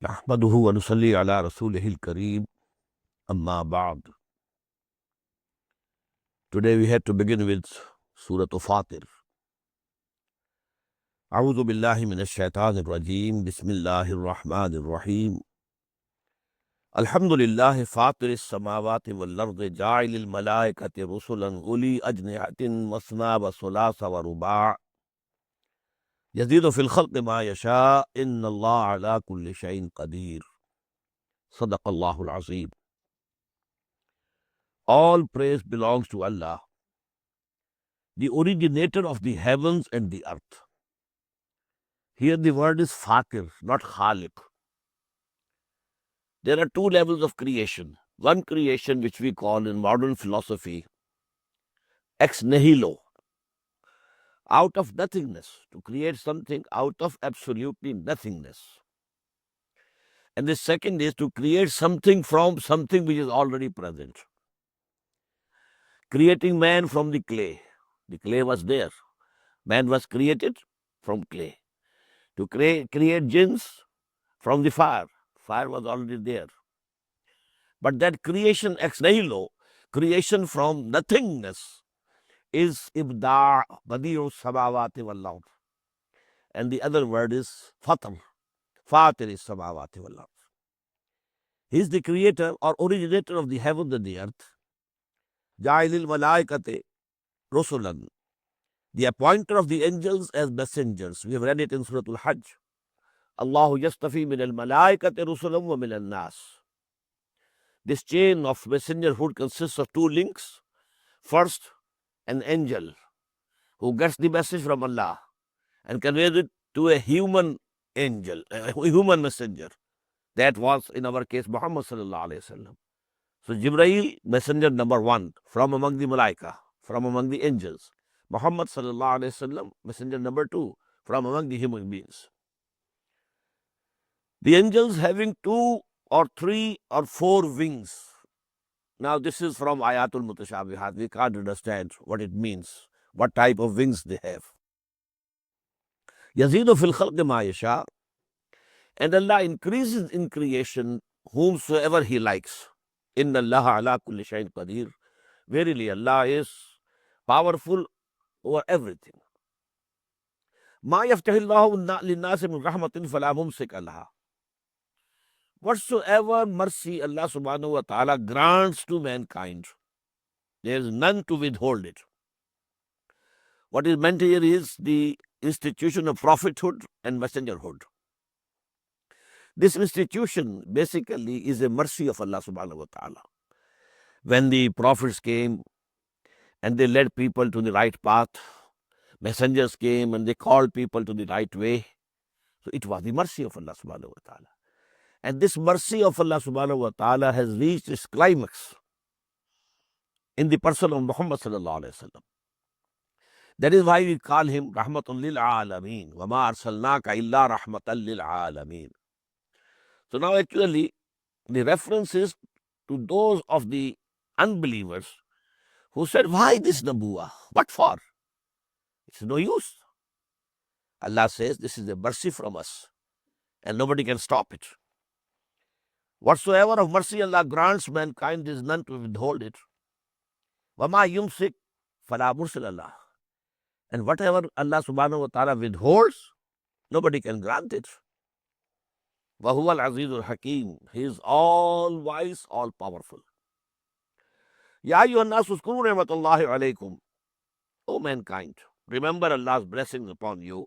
नहमदुहु व नुसल्ली अला रसूलिहिल करीम अम्मा बाद. Today we had to begin with Surah Fatir. A'udhu billahi minash shaitanir rajim. Bismillahir rahmanir rahim. Alhamdulillahi fatiris samawati wal ardi ja'ilil malaikati rusulan uli ajnihatin masna wa sulasa wa ruba' yazidu fil khalqi ma yasha inna Allah ala kulli shay'in qadir. Sadaqallahul azim. All praise belongs to Allah, the originator of the heavens and the earth. Here the word is Fatir, not Khaliq. There are two levels of creation. One creation which we call in modern philosophy ex nihilo, out of nothingness, to create something out of absolutely nothingness. And the second is to create something from something which is already present. Creating man from the clay. The clay was there. Man was created from clay. To create jinns from the fire. Fire was already there. But that creation ex nihilo, creation from nothingness, is ibda' badi'u samawati wal ard. And the other word is fatir. Fatir is samawati wal ard. He is the creator or originator of the heaven and the earth. Ja'ilil malaikati rusulan. The appointer of the angels as messengers. We have read it in Surah Al-Hajj. Allahu yastafi min al-malaikati rusulan wa min al-nas. This chain of messengerhood consists of two links. First, an angel who gets the message from Allah and conveys it to a human angel, a human messenger. That was, in our case, Muhammad sallallahu alayhi wasallam. So Jibreel, messenger number one from among the Malaika, from among the angels. Muhammad sallallahu alayhi wasallam, messenger number two from among the human beings. The angels having two or three or four wings. Now this is from Ayatul Mutashabihat. We can't understand what it means, what type of wings they have. Yazidu fil khalqi ma yasha. And Allah increases in creation whomsoever He likes. Inna Allah ala kulli shay'in qadir. Verily Allah is powerful over everything. Ma yaftahillahu linnasi min rahmatin fala mumsik laha. Whatsoever mercy Allah subhanahu wa ta'ala grants to mankind, there is none to withhold it. What is meant here is the institution of prophethood and messengerhood. This institution basically is a mercy of Allah subhanahu wa ta'ala. When the prophets came and they led people to the right path, messengers came and they called people to the right way. So it was the mercy of Allah subhanahu wa ta'ala. And this mercy of Allah subhanahu wa ta'ala has reached its climax in the person of Muhammad sallallahu alayhi wa sallam. That is why we call him Rahmatun lil Alameen. Wa ma arsalnaka illa rahmatan lil Alameen. So now actually the reference is to those of the unbelievers who said, why this Nabuwa? What for? It's no use. Allah says this is a mercy from us and nobody can stop it. Whatsoever of mercy Allah grants mankind, there is none to withhold it. Wama yumsik fala mursila lah. And whatever Allah subhanahu wa ta'ala withholds, nobody can grant it. Wahuwa al-azizul hakim. He is all wise, all powerful. Ya ayyuhan nas uzkuru ni'matallahi alaykum. O mankind, remember Allah's blessings upon you.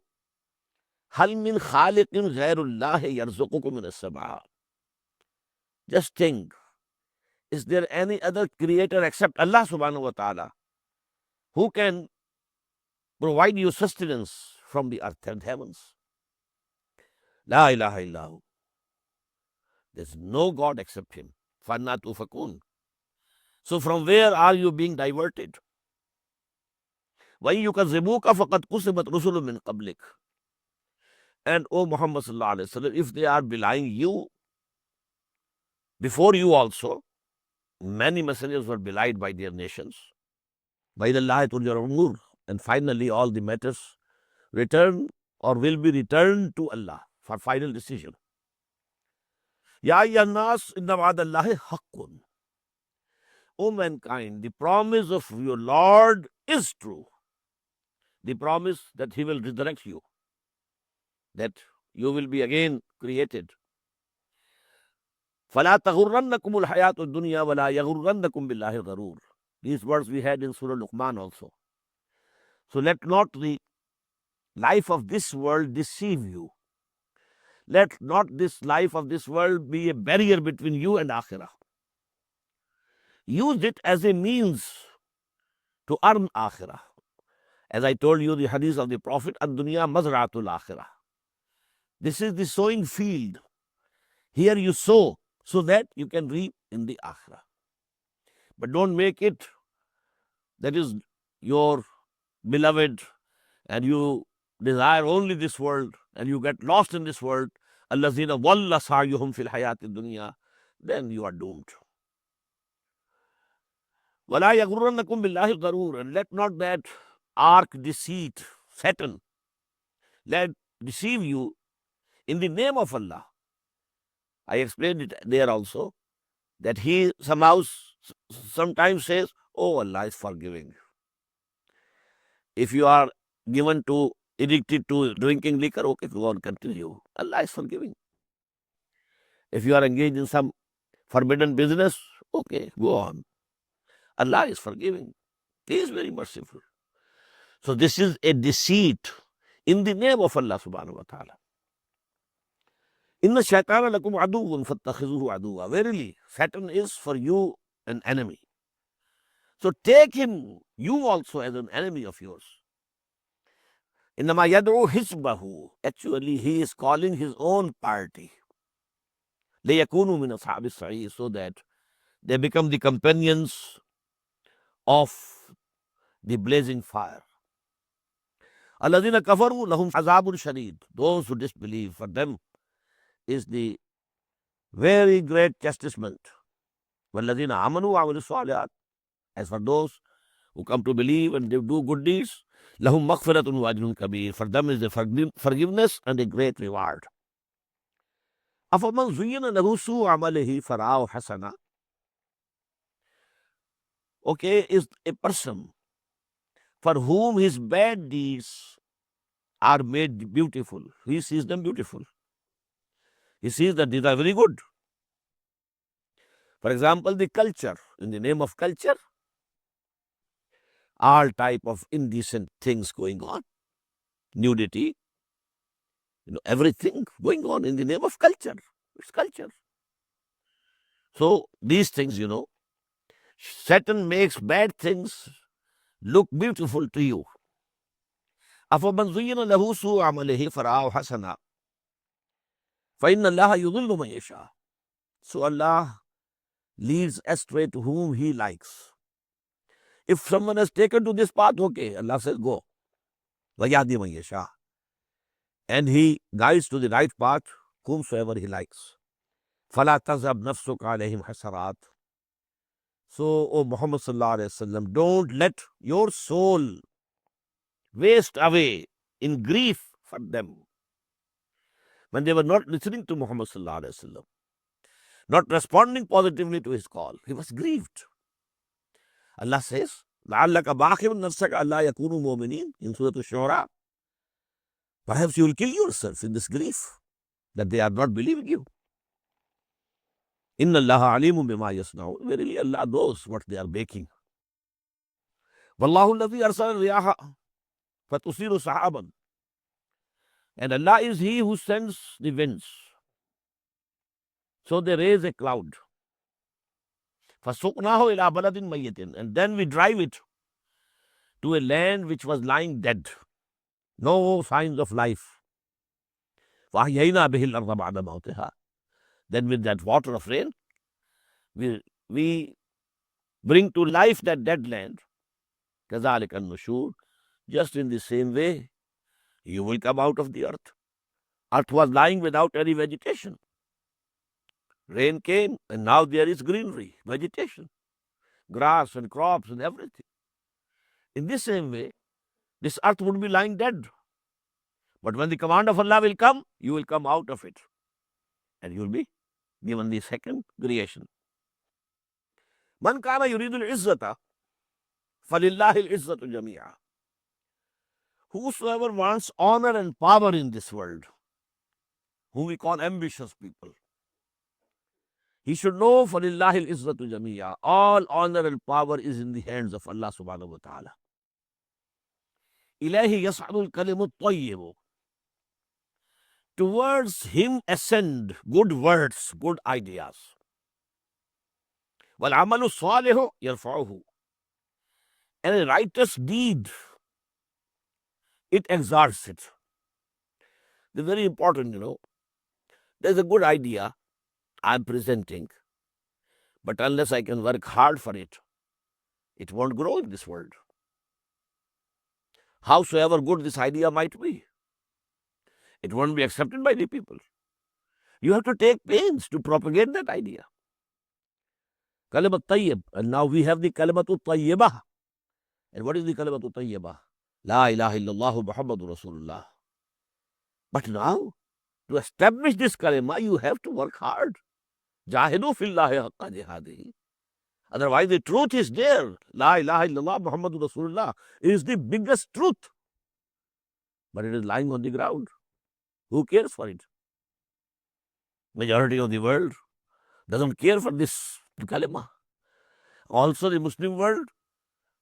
Hal min khaliqin ghayrullahi yarzuqukum min as-sama'. Just think, is there any other creator except Allah subhanahu wa ta'ala who can provide you sustenance from the earth and heavens? La ilaha illahu. There's no God except Him. فَأَنَّىٰ تُؤْفَكُونَ. So from where are you being diverted? وَإِن يُكَذِّبُوكَ فَقَدْ كُذِّبَتْ رُسُلٌ مِّن قَبْلِكَ. And O Muhammad sallallahu alaihi wasallam, if they are belying you, before you also, many messengers were belied by their nations. وَإِلَى اللَّهِ تُرْجَعُ الْأُمُورُ. And finally, all the matters return or will be returned to Allah for final decision. يَا أَيُّهَا النَّاسُ إِنَّ وَعْدَ اللَّهِ حَقٌّ. O mankind, the promise of your Lord is true. The promise that He will resurrect you, that you will be again created. فَلَا تَغُرَّنَّكُمُ الْحَيَاةُ الدُّنْيَا وَلَا يَغُرَّنَّكُمْ بِاللَّهِ الْغَرُورُ. These words we had in Surah Luqman also. So let not the life of this world deceive you. Let not this life of this world be a barrier between you and Akhirah. Use it as a means to earn Akhirah. As I told you, the hadith of the Prophet, Ad-dunya mazra'atul Akhirah. This is the sowing field. Here you sow so that you can reap in the Akhirah. But don't make it that is your beloved and you desire only this world and you get lost in this world. Allazina walla sa'yuhum fil hayati dunya. Then you are doomed. وَلَا يَغُرَّنَّكُمْ بِاللَّهِ الْغَرُورُ. And let not that arc deceit, Satan, let deceive you in the name of Allah. I explained it there also, that he somehow sometimes says, oh, Allah is forgiving. If you are given to, addicted to drinking liquor, okay, go on, continue. Allah is forgiving. If you are engaged in some forbidden business, okay, go on. Allah is forgiving. He is very merciful. So this is a deceit in the name of Allah subhanahu wa ta'ala. Inna shaitana lakum aduwwun fattakhizuhu aduwwa. Verily, Satan is for you an enemy. So take him, you also, as an enemy of yours. Innama yad'u hizbahu. Actually, he is calling his own party. Liyakunu min ashabis sa'ir, so that they become the companions of the blazing fire. Alladhina kafaru lahum azabun shadid. Those who disbelieve, for them is the very great chastisement. Walladhina amanu wa amilu salihat. As for those who come to believe and they do good deeds, lahum maghfiratun wa ajrun kabir. For them is a forgiveness and a great reward. Afaman zuyyina lahu su'u amalihi fara'ahu hasana. Okay, is a person for whom his bad deeds are made beautiful. He sees them beautiful. He sees that these are very good. For example, the culture. In the name of culture, all type of indecent things going on. Nudity, everything going on in the name of culture. It's culture. So these things, Satan makes bad things look beautiful to you. أَفَمَنْ زُيِّنَ لَهُ سُوءُ عَمَلِهِ فَرَآهُ حَسَنًا فَإِنَّ اللَّهَ يُضِلُّ مَن يَشَاءُ. So Allah leads astray to whom He likes. If someone has taken to this path, okay, Allah says go. وَيَهْدِي مَن يَشَاءُ. And He guides to the right path whomsoever He likes. فَلَا تَذْهَبْ نَفْسُكَ عَلَيْهِمْ حَسَرَاتٍ. So, O Muhammad sallallahu alaihi wasallam, don't let your soul waste away in grief for them. When they were not listening to Muhammad sallallahu alaihi wasallam, not responding positively to his call, he was grieved. Allah says, لَعَلَّكَ بَاخِعٌ نَفْسَكَ أَلَّا يَكُونُوا مُؤْمِنِينَ in Surah Ash-Shura. Perhaps you will kill yourself in this grief that they are not believing you. Inna Allah alimun bima yasna'un. Verily Allah knows what they are making. Wallahu alladhi arsala riyaha fatusiru sahaban. And Allah is He who sends the winds. So they raise a cloud. فَسُقْنَاهُ إِلَى بَلَدٍ مَيِّتٍ. And then we drive it to a land which was lying dead. No signs of life. فَأَحْيَيْنَا بِهِ الْأَرْضَ بَعْدَ مَوْتِهَا. Then with that water of rain, we bring to life that dead land. كَذَلِكَ النُّشُورُ. Just in the same way, you will come out of the earth. Earth was lying without any vegetation. Rain came, and now there is greenery, vegetation, grass and crops and everything. In the same way, this earth would be lying dead. But when the command of Allah will come, you will come out of it. And you will be given the second creation. Man kana yuridul izzata, falillahi al-izzatu jami'a. Whosoever wants honor and power in this world, whom we call ambitious people, he should know falillahi al-izzatu jami'a. All honor and power is in the hands of Allah subhanahu wa ta'ala. Ilahi yas'adul kalimu tayyibu. Towards him ascend good words, good ideas. Wal amalu salihu yarfa'uhu. And a righteous deed, it exalts it. It's very important, There's a good idea I'm presenting, but unless I can work hard for it, it won't grow in this world. Howsoever good this idea might be, it won't be accepted by the people. You have to take pains to propagate that idea. Kalimat tayyib. And now we have the kalimatu tayyibah. And what is the kalimatu tayyibah? La ilaha illallah Muhammadur Rasulullah. But now, to establish this kalima, you have to work hard. Jahidu fillahi haqqa jihadihi. Otherwise, the truth is there. La ilaha illallah Muhammadur Rasulullah is the biggest truth. But it is lying on the ground. Who cares for it? Majority of the world doesn't care for this kalima. Also, the Muslim world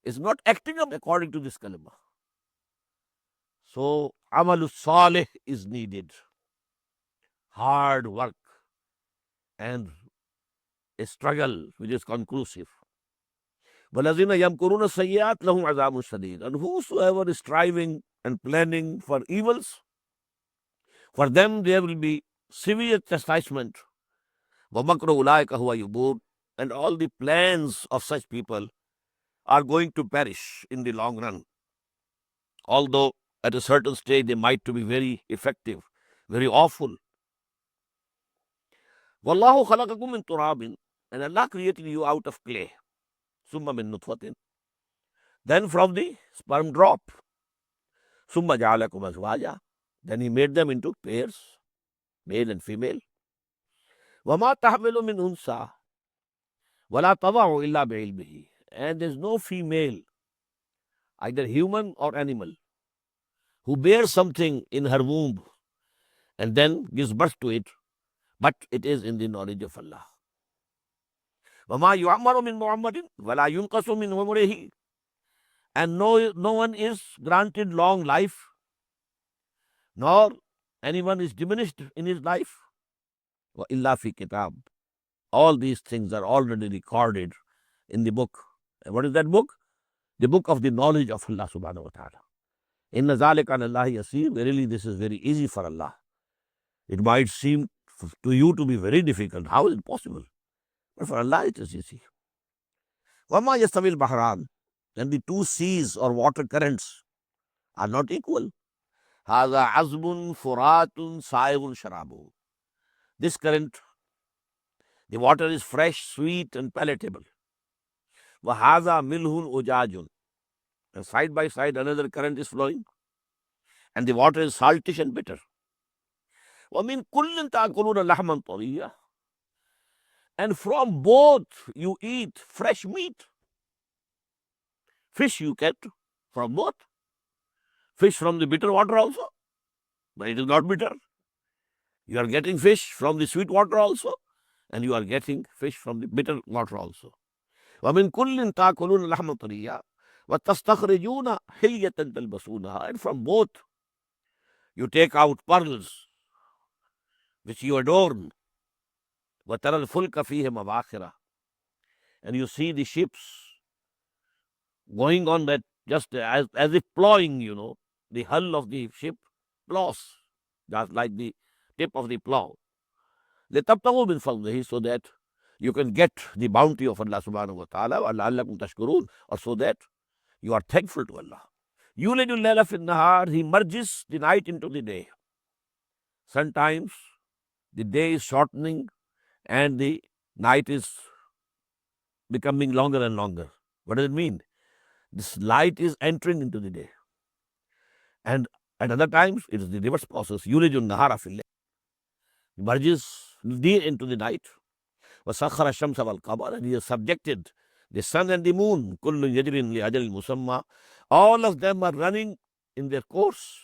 is not acting up according to this kalima. So, amalus salih is needed. Hard work and a struggle which is conclusive. وَالَّذِينَ يَمْكُرُونَ السَّيِّئَاتِ لَهُمْ عَذَابٌ شَدِيدٌ. And whosoever is striving and planning for evils, for them there will be severe chastisement. وَمَكْرُ أُولَٰئِكَ هُوَ يُبُورٌ. And all the plans of such people are going to perish in the long run. Although at a certain stage they might to be very effective, very awful. وَاللَّهُ خَلَقَكُم مِّن تُرَابٍ. And Allah created you out of clay. ثُمَّ مِن نُطْفَةٍ. Then from the sperm drop. ثُمَّ جَعَلَكُمْ أَزْوَاجًا. Then He made them into pairs, male and female. وَمَا تَحْمِلُ مِنْ أُنْثَىٰ وَلَا تَضَعُ إِلَّا بِعِلْمِهِ. And there is no female, either human or animal, who bears something in her womb and then gives birth to it, but it is in the knowledge of Allah. وَمَا يُعَمَّرُ مِنْ مُعَمَّرٍ وَلَا يُنْقَصُ مِنْ عُمُرِهِ. And no one is granted long life, nor anyone is diminished in his life. وَإِلَّا فِي كِتَابٍ. All these things are already recorded in the book. And what is that book? The book of the knowledge of Allah subhanahu wa ta'ala. Inna zalika ala Allahi yasir. Verily, this is very easy for Allah. It might seem to you to be very difficult. How is it possible? But for Allah it is easy. وَمَا يَسْتَوِي الْبَحْرَانِ. And the two seas or water currents are not equal. هَذَا عَذْبٌ فُرَاتٌ سَائِغٌ شَرَابُهُ. This current, the water is fresh, sweet and palatable. وَهَذَا مِلْهٌ أُجَاجٌ. And side by side another current is flowing, and the water is saltish and bitter. وَمِن كُلٍّ تَأْكُلُونَ لَحْمًا طَرِيًّا. And from both you eat fresh meat. Fish you get from both. Fish from the bitter water also, but it is not bitter. You are getting fish from the sweet water also, and you are getting fish from the bitter water also. وَمِن كُلٍّ تَأْكُلُونَ لَحْمًا طَرِيًّا وَتَسْتَخْرِجُونَ حِلْيَةً تَلْبَسُونَهَا. And from both you take out pearls which you adorn. وَتَرَى الْفُلْكَ فِيهِ مَوَاخِرَ. And you see the ships going on that just as if plowing, the hull of the ship plows, just like the tip of the plow. لِتَبْتَغُوا مِنْ فَضْلِهِ, so that you can get the bounty of Allah subhanahu wa ta'ala, وَلَعَلَّكُمْ تَشْكُرُونَ, or so that you are thankful to Allah. يُولِجُ اللَّيْلَ فِي النَّهَارِ, He merges the night into the day. Sometimes the day is shortening and the night is becoming longer and longer. What does it mean? This light is entering into the day. And at other times, it is the reverse process. يُولِجُ النَّهَارَ فِي اللَّيْلِ, He merges the day into the night. وَسَخَّرَ الشَّمْسَ وَالْقَمَرَ, and He has subjected the sun and the moon. كُلٌّ يَجْرِي لِأَجَلٍ مُسَمَّى, all of them are running in their course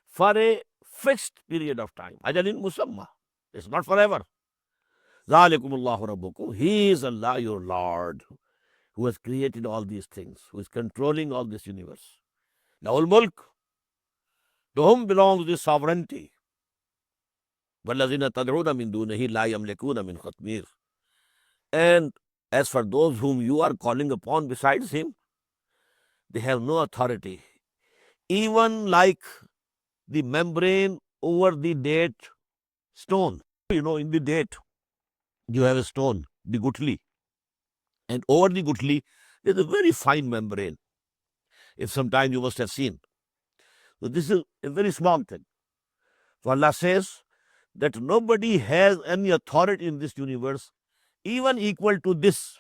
for a fixed period of time. أَجَلٍ مُسَمَّى, it's not forever. ذَلِكُمُ اللَّهُ رَبُّكُمْ, He is Allah, your Lord, who has created all these things, who is controlling all this universe. لَهُ الْمُلْكُ, to whom belongs this sovereignty. وَالَّذِينَ تَدْعُونَ مِن دُونِهِ لَا يَمْلِكُونَ مِنْ خَطْمِيرٍ, and as for those whom you are calling upon besides Him, they have no authority, even like the membrane over the date stone. You know, in the date, you have a stone, the gutli, and over the gutli, there's a very fine membrane. If sometime you must have seen. So this is a very small thing. So Allah says that nobody has any authority in this universe, even equal to this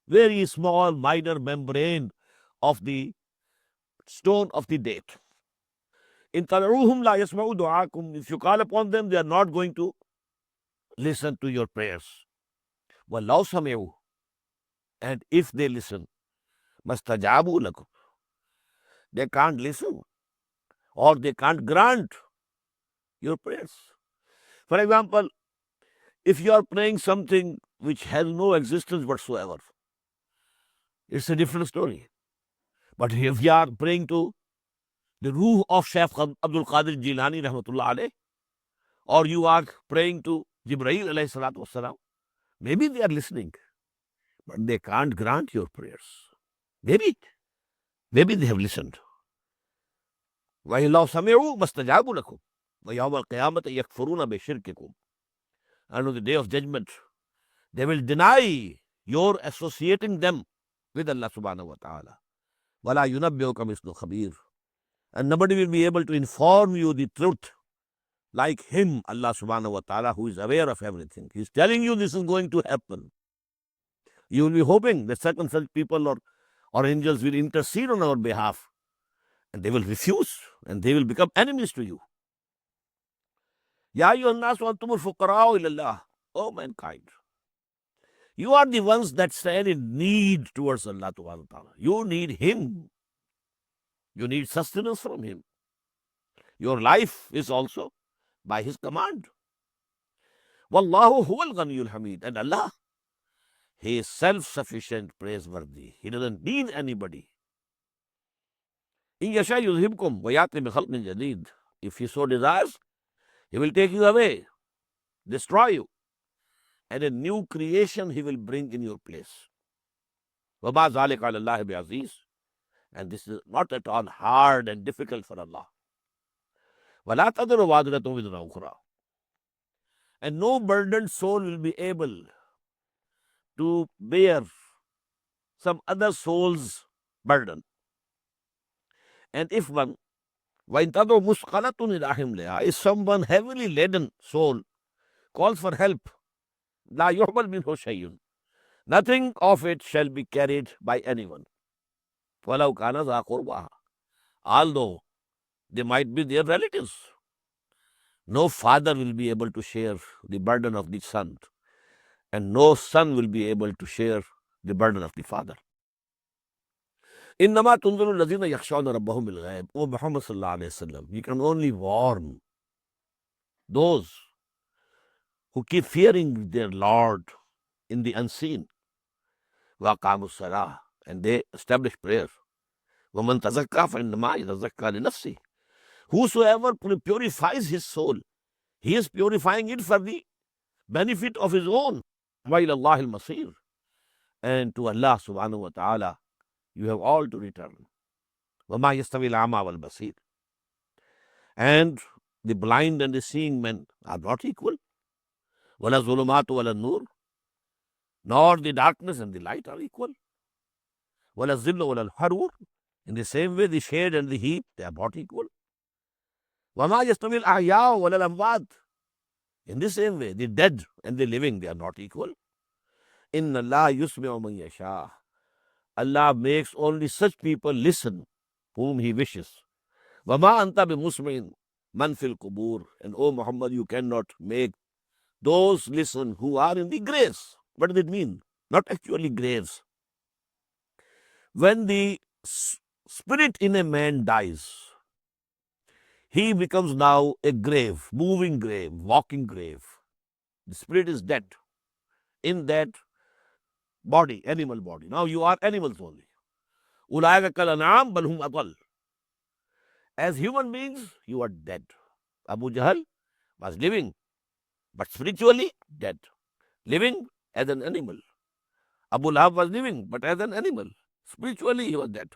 very small minor membrane of the stone of the date. In tad'uuhum la yasma'u du'aakum, if you call upon them, they are not going to listen to your prayers. وَلَوْ سَمِعُوا, and if they listen, مَسْتَجَابُوا لَكُمْ, they can't listen or they can't grant your prayers. For example, if you are praying something which has no existence whatsoever, it's a different story. But if you are praying to the ruh of Shaykh Abdul Qadir Jilani rahmatullah alayh, or you are praying to Jibreel alayhi salatu wasalam, maybe they are listening, but they can't grant your prayers. Maybe they have listened. وَإِنْ لَوْ سَمِعُوا مَسْتَجَابُوا لَكُمْ وَيَوْمَ الْقِيَامَةِ يَكْفُرُونَ بِشِرْكِكُمْ, and on the day of judgment, they will deny your associating them with Allah subhanahu wa ta'ala. وَلَا يُنَبِّئُكَ مِثْلُ خَبِيرٍ, and nobody will be able to inform you the truth like Him, Allah subhanahu wa ta'ala, who is aware of everything. He is telling you this is going to happen. You will be hoping that certain such people or angels will intercede on our behalf, and they will refuse, and they will become enemies to you. Ya ayyuhan nas wa antumul fuqara'u ila Allah, O mankind, you are the ones that stand in need towards Allah subhanahu wa ta'ala. You need Him. You need sustenance from Him. Your life is also by His command. Wallahu huwal ghaniyul hamid, and Allah, He is self-sufficient, praiseworthy. He doesn't need anybody. In yasha yuzhibkum wa ya'ti bi khalqin jadid, if He so desires, He will take you away, destroy you, and a new creation He will bring in your place. Wa ma zalika 'ala Allah bi'aziz, and this is not at all hard and difficult for Allah. وَلَا تَذِرُ وَازِرَةٌ وِزْرَ أُخْرَى, and no burdened soul will be able to bear some other soul's burden. And if one, وَإِن تَدْعُ مُثْقَلَةٌ إِلَىٰ حِمْلِهَا, if someone heavily laden soul calls for help, لَا يُحْمَلْ مِنْهُ شَيْءٌ, nothing of it shall be carried by anyone. وَلَوْ كَانَ ذَا قُرْبَىٰ, although they might be their relatives. No father will be able to share the burden of the son, and no son will be able to share the burden of the father. إِنَّمَا تُنذِرُ الَّذِينَ يَخْشَوْنَ رَبَّهُمْ بِالْغَيْبِ. O Muhammad sallallahu alayhi wa sallam, you can only warn those who keep fearing their Lord in the unseen. وَأَقَامُوا الصَّلَاةَ, and they establish prayer. وَمَنْ تَزَكَّىٰ فَإِنَّمَا يَتَزَكَّىٰ لِنَفْسِهِ, whosoever purifies his soul, he is purifying it for the benefit of his own. وَإِلَى اللَّهِ الْمَصِيرُ, and to Allah subhanahu wa ta'ala you have all to return. وَمَا يَسْتَوِي الْأَعْمَى وَالْبَصِيرُ, and the blind and the seeing men are not equal. Wala zulumatu wala nur, nor the darkness and the light are equal. Wala zillu wala harur. In the same way, the shade and the heat, they are not equal. Wama yastawi al-ahya wala al-amwat. In the same way, the dead and the living, they are not equal. Inna Allah yusmi'u man yasha. Allah makes only such people listen whom He wishes. Wama anta bi musmi'in man fil qubur. And O Muhammad, you cannot make those listen who are in the graves. What does it mean? Not actually graves. When the spirit in a man dies, he becomes now a grave, moving grave, walking grave. The spirit is dead in that body, animal body. Now you are animals only. Ulaika kal an'am bal hum adall. As human beings, you are dead. Abu Jahl was living, but spiritually dead. Living as an animal. Abu Lahab was living, but as an animal. Spiritually, he was dead.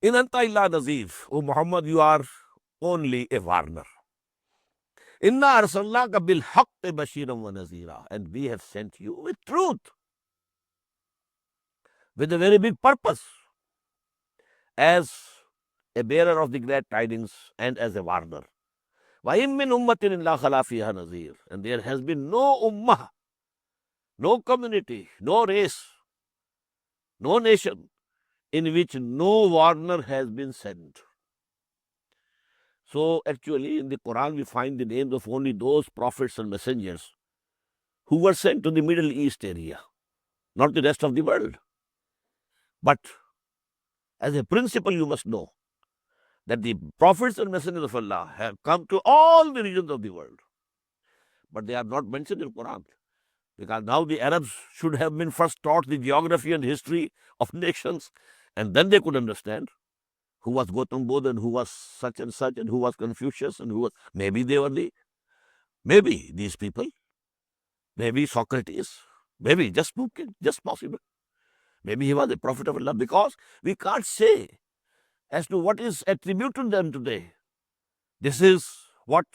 In anta illa nazir. O Muhammad, you are only a warner. Inna arsalnaka bil haqqi bashiran wa nazira. And we have sent you with truth, with a very big purpose, as a bearer of the glad tidings and as a warner. Wa in min ummatin illa khala fiha nazir. And there has been no ummah, no community, no race, no nation in which no warner has been sent. So actually in the Quran we find the names of only those prophets and messengers who were sent to the Middle East area, not the rest of the world. But as a principle you must know that the prophets and messengers of Allah have come to all the regions of the world. But they are not mentioned in the Quran. Because now the Arabs should have been first taught the geography and history of nations, and then they could understand who was Gautam Buddha and who was such and who was Confucius and who was, maybe they were maybe these people, maybe Socrates, maybe just possible. Maybe he was a prophet of Allah, because we can't say as to what is attributed to them today. This is what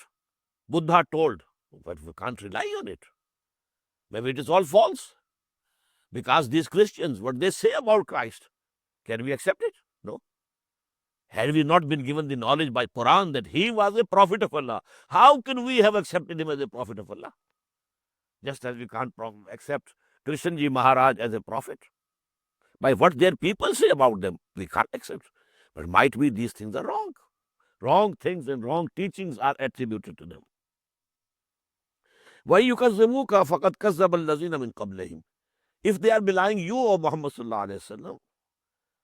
Buddha told, but we can't rely on it. Maybe it is all false. Because these Christians, what they say about Christ, can we accept it? No. Had we not been given the knowledge by Quran that he was a prophet of Allah, how can we have accepted him as a prophet of Allah? Just as we can't accept Krishnji Maharaj as a prophet. By what their people say about them, we can't accept. But might be these things are wrong. Wrong things and wrong teachings are attributed to them. Why yukazzimuka faqad kazzaba allazina min qablihim. If they are belying you, O Muhammad sallallahu alaihi wasallam,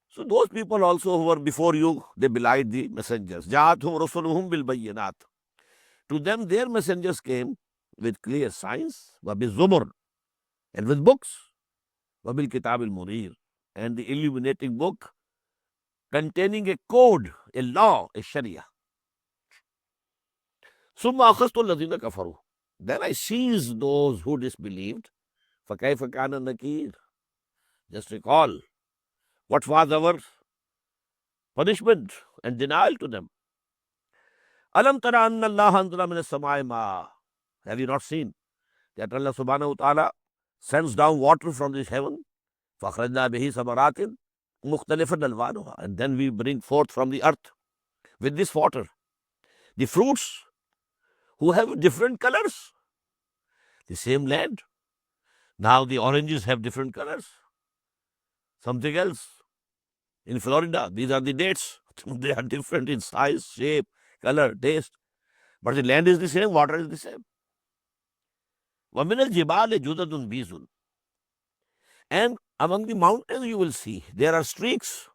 so those people also who were before you, they belied the messengers. Ja'athum rusuluhum bil bayyinat. To them their messengers came with clear signs, wa bil zubur, and with books, wa bil kitab al munir, and the illuminating book containing a code, a law, a sharia. Summa akhadtu allazina kafaru. Then I seized those who disbelieved. فَكَيْفَ كَانَ نَكِيرٌ. Just recall what was our punishment and denial to them. أَلَمْ تَرَ أَنَّ اللَّهَ أَنزَلَ مِنَ السَّمَاءِ مَاءً. Have you not seen that Allah subhanahu wa ta'ala sends down water from this heaven? فَأَخْرَجْنَا بِهِ ثَمَرَاتٍ مُخْتَلِفًا أَلْوَانُهَا. And then we bring forth from the earth with this water the fruits who have different colors. The same land. Now the oranges have different colors. Something else. In Florida, these are the dates. They are different in size, shape, color, taste. But the land is the same, water is the same. وَمِنَ الْجِبَالِ جُدَدٌ بِيزٌ. And among the mountains you will see, there are streaks.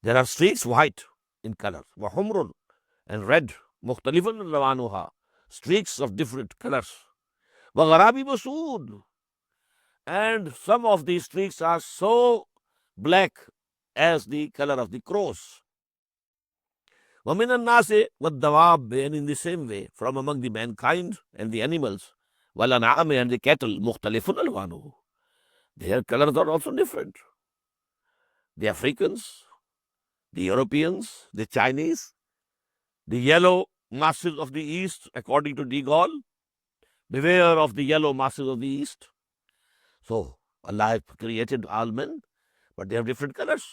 There are streaks white in color. وَحُمْرٌ, and red. مُخْتَلِفًا أَلْوَانُهَا. Streaks of different colors. وَغَرَابِيبُ سُودٌ. And some of these streaks are so black as the color of the crows. وَمِنَ النَّاسِ وَالدَّوَابِ. And in the same way, from among the mankind and the animals, وَالْأَنْعَامِ, and the cattle, مُخْتَلِفٌ أَلْوَانُهُ. Their colors are also different. The Africans, the Europeans, the Chinese, the yellow masses of the East, according to De Gaulle. Beware of the yellow masses of the East. So Allah has created all men, but they have different colors.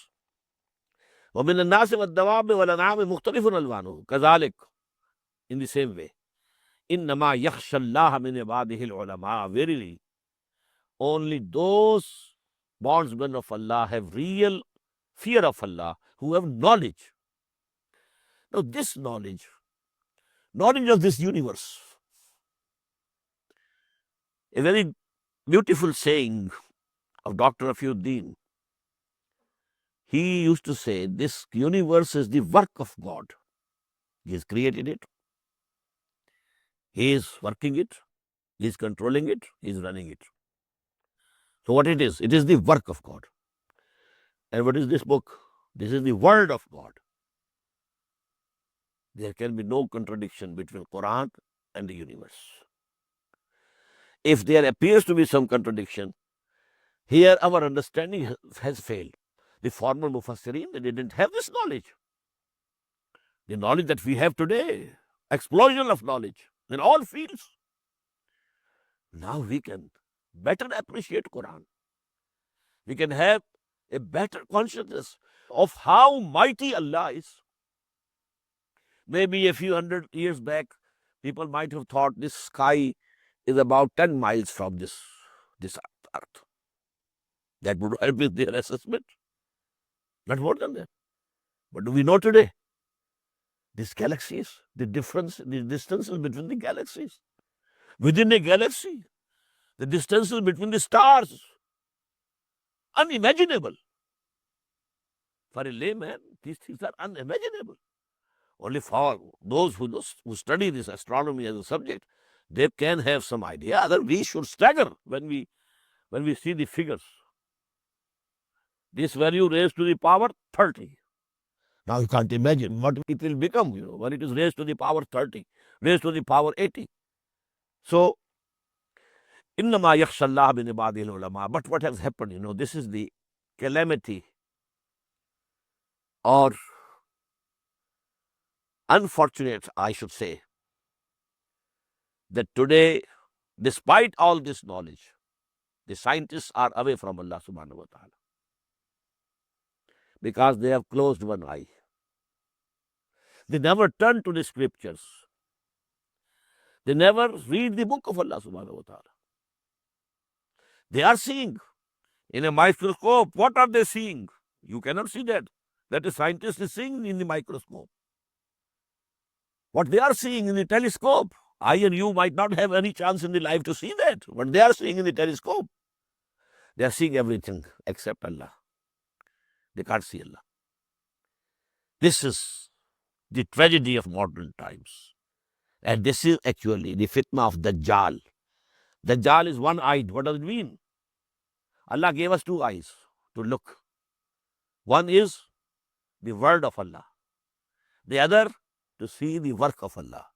وَمِنَ النَّاسِ وَالدَّوَابِ وَالْأَنْعَامِ مُخْتَلِفٌ أَلْوَانُهُ كَذَلِكَ. In the same way, إِنَّمَا يَخْشَى اللَّهَ مِنْ عِبَادِهِ الْعُلَمَاء. Verily, only those bondsmen of Allah have real fear of Allah, who have knowledge. Now this knowledge of this universe, a very beautiful saying of Dr. Afiuddin. He used to say, this universe is the work of God. He has created it. He is working it. He is controlling it. He is running it. So what it is? It is the work of God. And what is this book? This is the word of God. There can be no contradiction between Quran and the universe. If there appears to be some contradiction, here our understanding has failed. The former Mufassirin, they didn't have this knowledge. The knowledge that we have today, explosion of knowledge in all fields. Now we can better appreciate Quran. We can have a better consciousness of how mighty Allah is. Maybe a few hundred years back, people might have thought this sky is about 10 miles from this earth. That would help with their assessment. Not more than that. What do we know today? These galaxies, the distances between the galaxies. Within a galaxy, the distances between the stars, unimaginable. For a layman, these things are unimaginable. Only for those who study this astronomy as a subject, they can have some idea. Otherwise, we should stagger when we see the figures. This value raised to the power 30. Now you can't imagine what it will become, when it is raised to the power 30, raised to the power 80. So, إِنَّمَا يَخْشَى اللَّهَ مِنْ عِبَادِهِ الْعُلَمَاء. But what has happened, this is the calamity or unfortunate, I should say, that today, despite all this knowledge, the scientists are away from Allah subhanahu wa ta'ala because they have closed one eye. They never turn to the scriptures. They never read the book of Allah subhanahu wa ta'ala. They are seeing in a microscope. What are they seeing? You cannot see that. That a scientist is seeing in the microscope. What they are seeing in the telescope, I and you might not have any chance in the life to see that. What they are seeing in the telescope, they are seeing everything except Allah. They can't see Allah. This is the tragedy of modern times. And this is actually the fitna of Dajjal. Dajjal is one-eyed. What does it mean? Allah gave us two eyes to look. One is the word of Allah. The other, to see the work of Allah.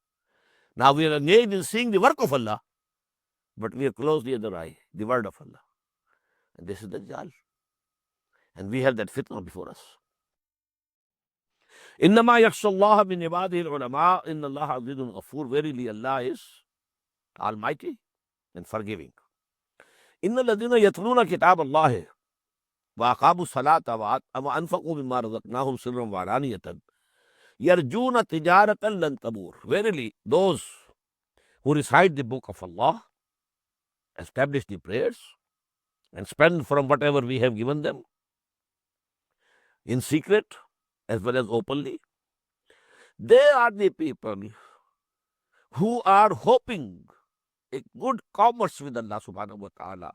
Now we are engaged in seeing the work of Allah, but we have closed the other eye, the word of Allah. And this is Dajjal. And we have that fitna before us. إِنَّمَا يَخْشَى اللَّهَ مِنْ عِبَادِهِ الْعُلَمَاءِ إِنَّ اللَّهَ عَزِيزٌ غَفُورٌ. Verily Allah is almighty and forgiving. إِنَّ الَّذِينَ يَتْلُونَ كِتَابَ اللَّهِ وَأَقَامُوا الصَّلَاةَ وَأَنفَقُوا مِمَّا رَزَقْنَاهُمْ سِرًّا وَعَلَانِيَةً يَرْجُونَ تِجَارَةً لَنْ تَبُورَ. Verily, those who recite the book of Allah, establish the prayers, and spend from whatever we have given them, in secret as well as openly, they are the people who are hoping a good commerce with Allah subhanahu wa ta'ala,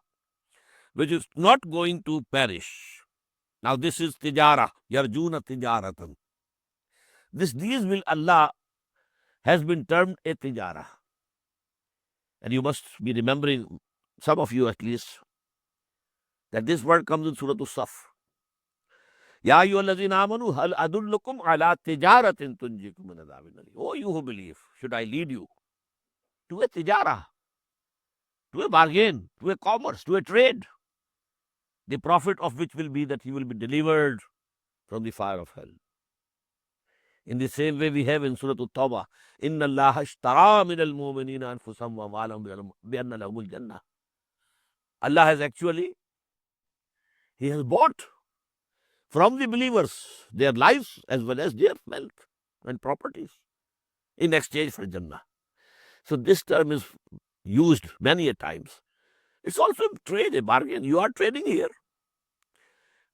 which is not going to perish. Now this is tijara, yarjuna tijaratan. These will Allah has been termed a tijara. And you must be remembering, some of you at least, that this word comes in Surah As-Saf. Ya ayyuhallazina amanu hal adullukum ala tijaratin tunjikum min adhabin alim. Oh, you who believe, should I lead you to a tijara, to a bargain, to a commerce, to a trade, the profit of which will be that he will be delivered from the fire of hell. In the same way we have in Surah At-Tawbah, Inna Allah ashtara min al-mu'minina anfusahum wa amwalahum bi anna lahumul jannah. Allah has actually, He has bought from the believers their lives as well as their wealth and properties in exchange for Jannah. So this term is used many a times. It's also trade, a bargain. You are trading here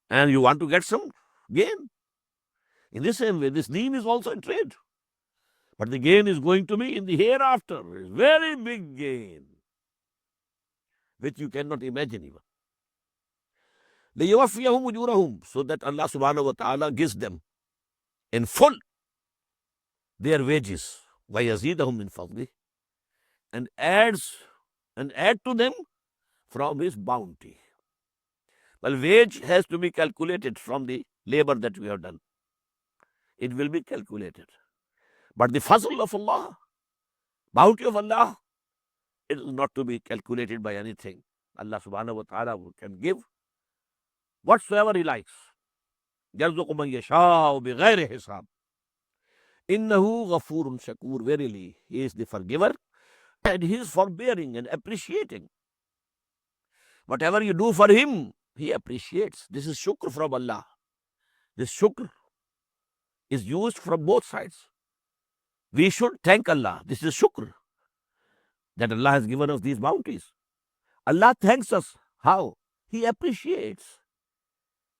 and you want to get some gain. In the same way, this deen is also a trade. But the gain is going to be in the hereafter. It's very big gain, which you cannot imagine even. لِيُوَفِّيَهُمْ أُجُورَهُمْ, so that Allah subhanahu wa ta'ala gives them in full their wages. وَيَزِيدَهُمْ مِنْ فَضْلِهِ, and add to them from His bounty. Well, wage has to be calculated from the labor that we have done. It will be calculated. But the fazl of Allah, bounty of Allah, it is not to be calculated by anything. Allah subhanahu wa ta'ala can give whatsoever He likes. يَرْزُقُ مَنْ يَشَاءُ بِغَيْرِ حِسَابٍ إِنَّهُ غَفُورٌ شَكُورٌ. Verily, He is the forgiver and He is forbearing and appreciating. Whatever you do for Him, He appreciates. This is shukr from Allah. This shukr is used from both sides. We should thank Allah. This is shukr, that Allah has given us these bounties. Allah thanks us. How? He appreciates.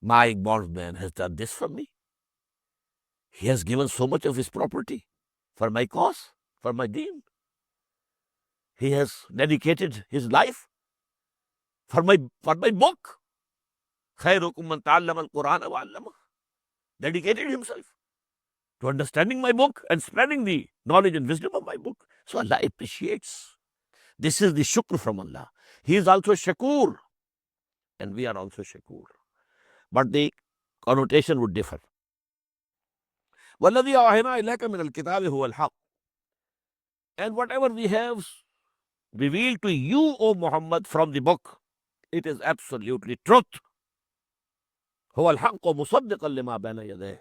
My bondsman has done this for me. He has given so much of his property for my cause, for my deen. He has dedicated his life for my book. خَيْرُكُمْ مَنْ تَعَلَّمَ الْقُرْآنَ وَعَلَّمَهُ. Dedicated himself to understanding my book and spreading the knowledge and wisdom of my book. So Allah appreciates. This is the shukr from Allah. He is also shakur, and we are also shakur. But the connotation would differ. وَالَّذِي أَوْحَيْنَا إِلَيْكَ مِنَ الْكِتَابِ هُوَ الْحَقُّ. And whatever we have revealed to you, O Muhammad, from the book, it is absolutely truth. هُوَ الْحَقُّ مُصَدِّقًا لِمَا بَيْنَ يَدَيْهِ.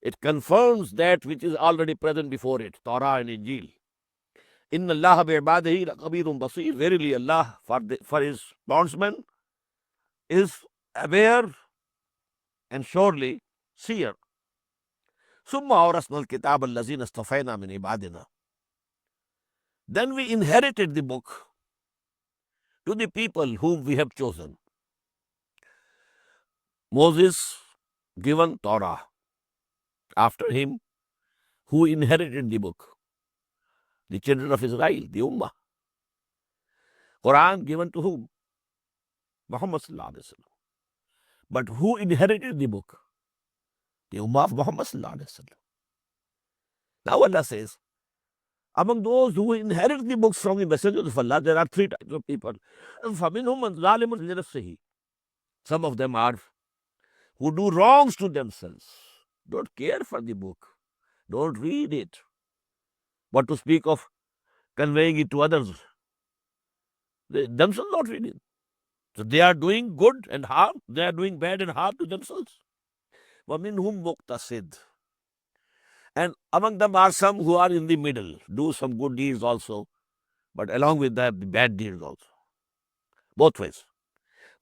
It confirms that which is already present before it, Torah and Injil. إِنَّ اللَّهَ بِعِبَادِهِ لَخَبِيرٌ بَصِيرٌ. Verily Allah, for His bondsmen, is aware and surely seer. ثُمَّ أَوْرَثْنَا الْكِتَابَ الَّذِينَ اصْطَفَيْنَا مِنْ عِبَادِنَا. Then we inherited the book to the people whom we have chosen. Moses given Torah. After him, who inherited the book? The children of Israel, the Ummah. Quran given to whom? Muhammad sallallahu alaihi wasallam. But who inherited the book? The Ummah of Muhammad sallallahu alaihi wasallam. Now Allah says, among those who inherit the books from the messengers of Allah, there are three types of people. Some of them are who do wrongs to themselves, don't care for the book, don't read it. What to speak of conveying it to others? They themselves not read it. So they are doing good and harm, they are doing bad and harm to themselves. وَمِنْهُمْ مُقْتَصِدٌ. And among them are some who are in the middle, do some good deeds also, but along with that, the bad deeds also. Both ways.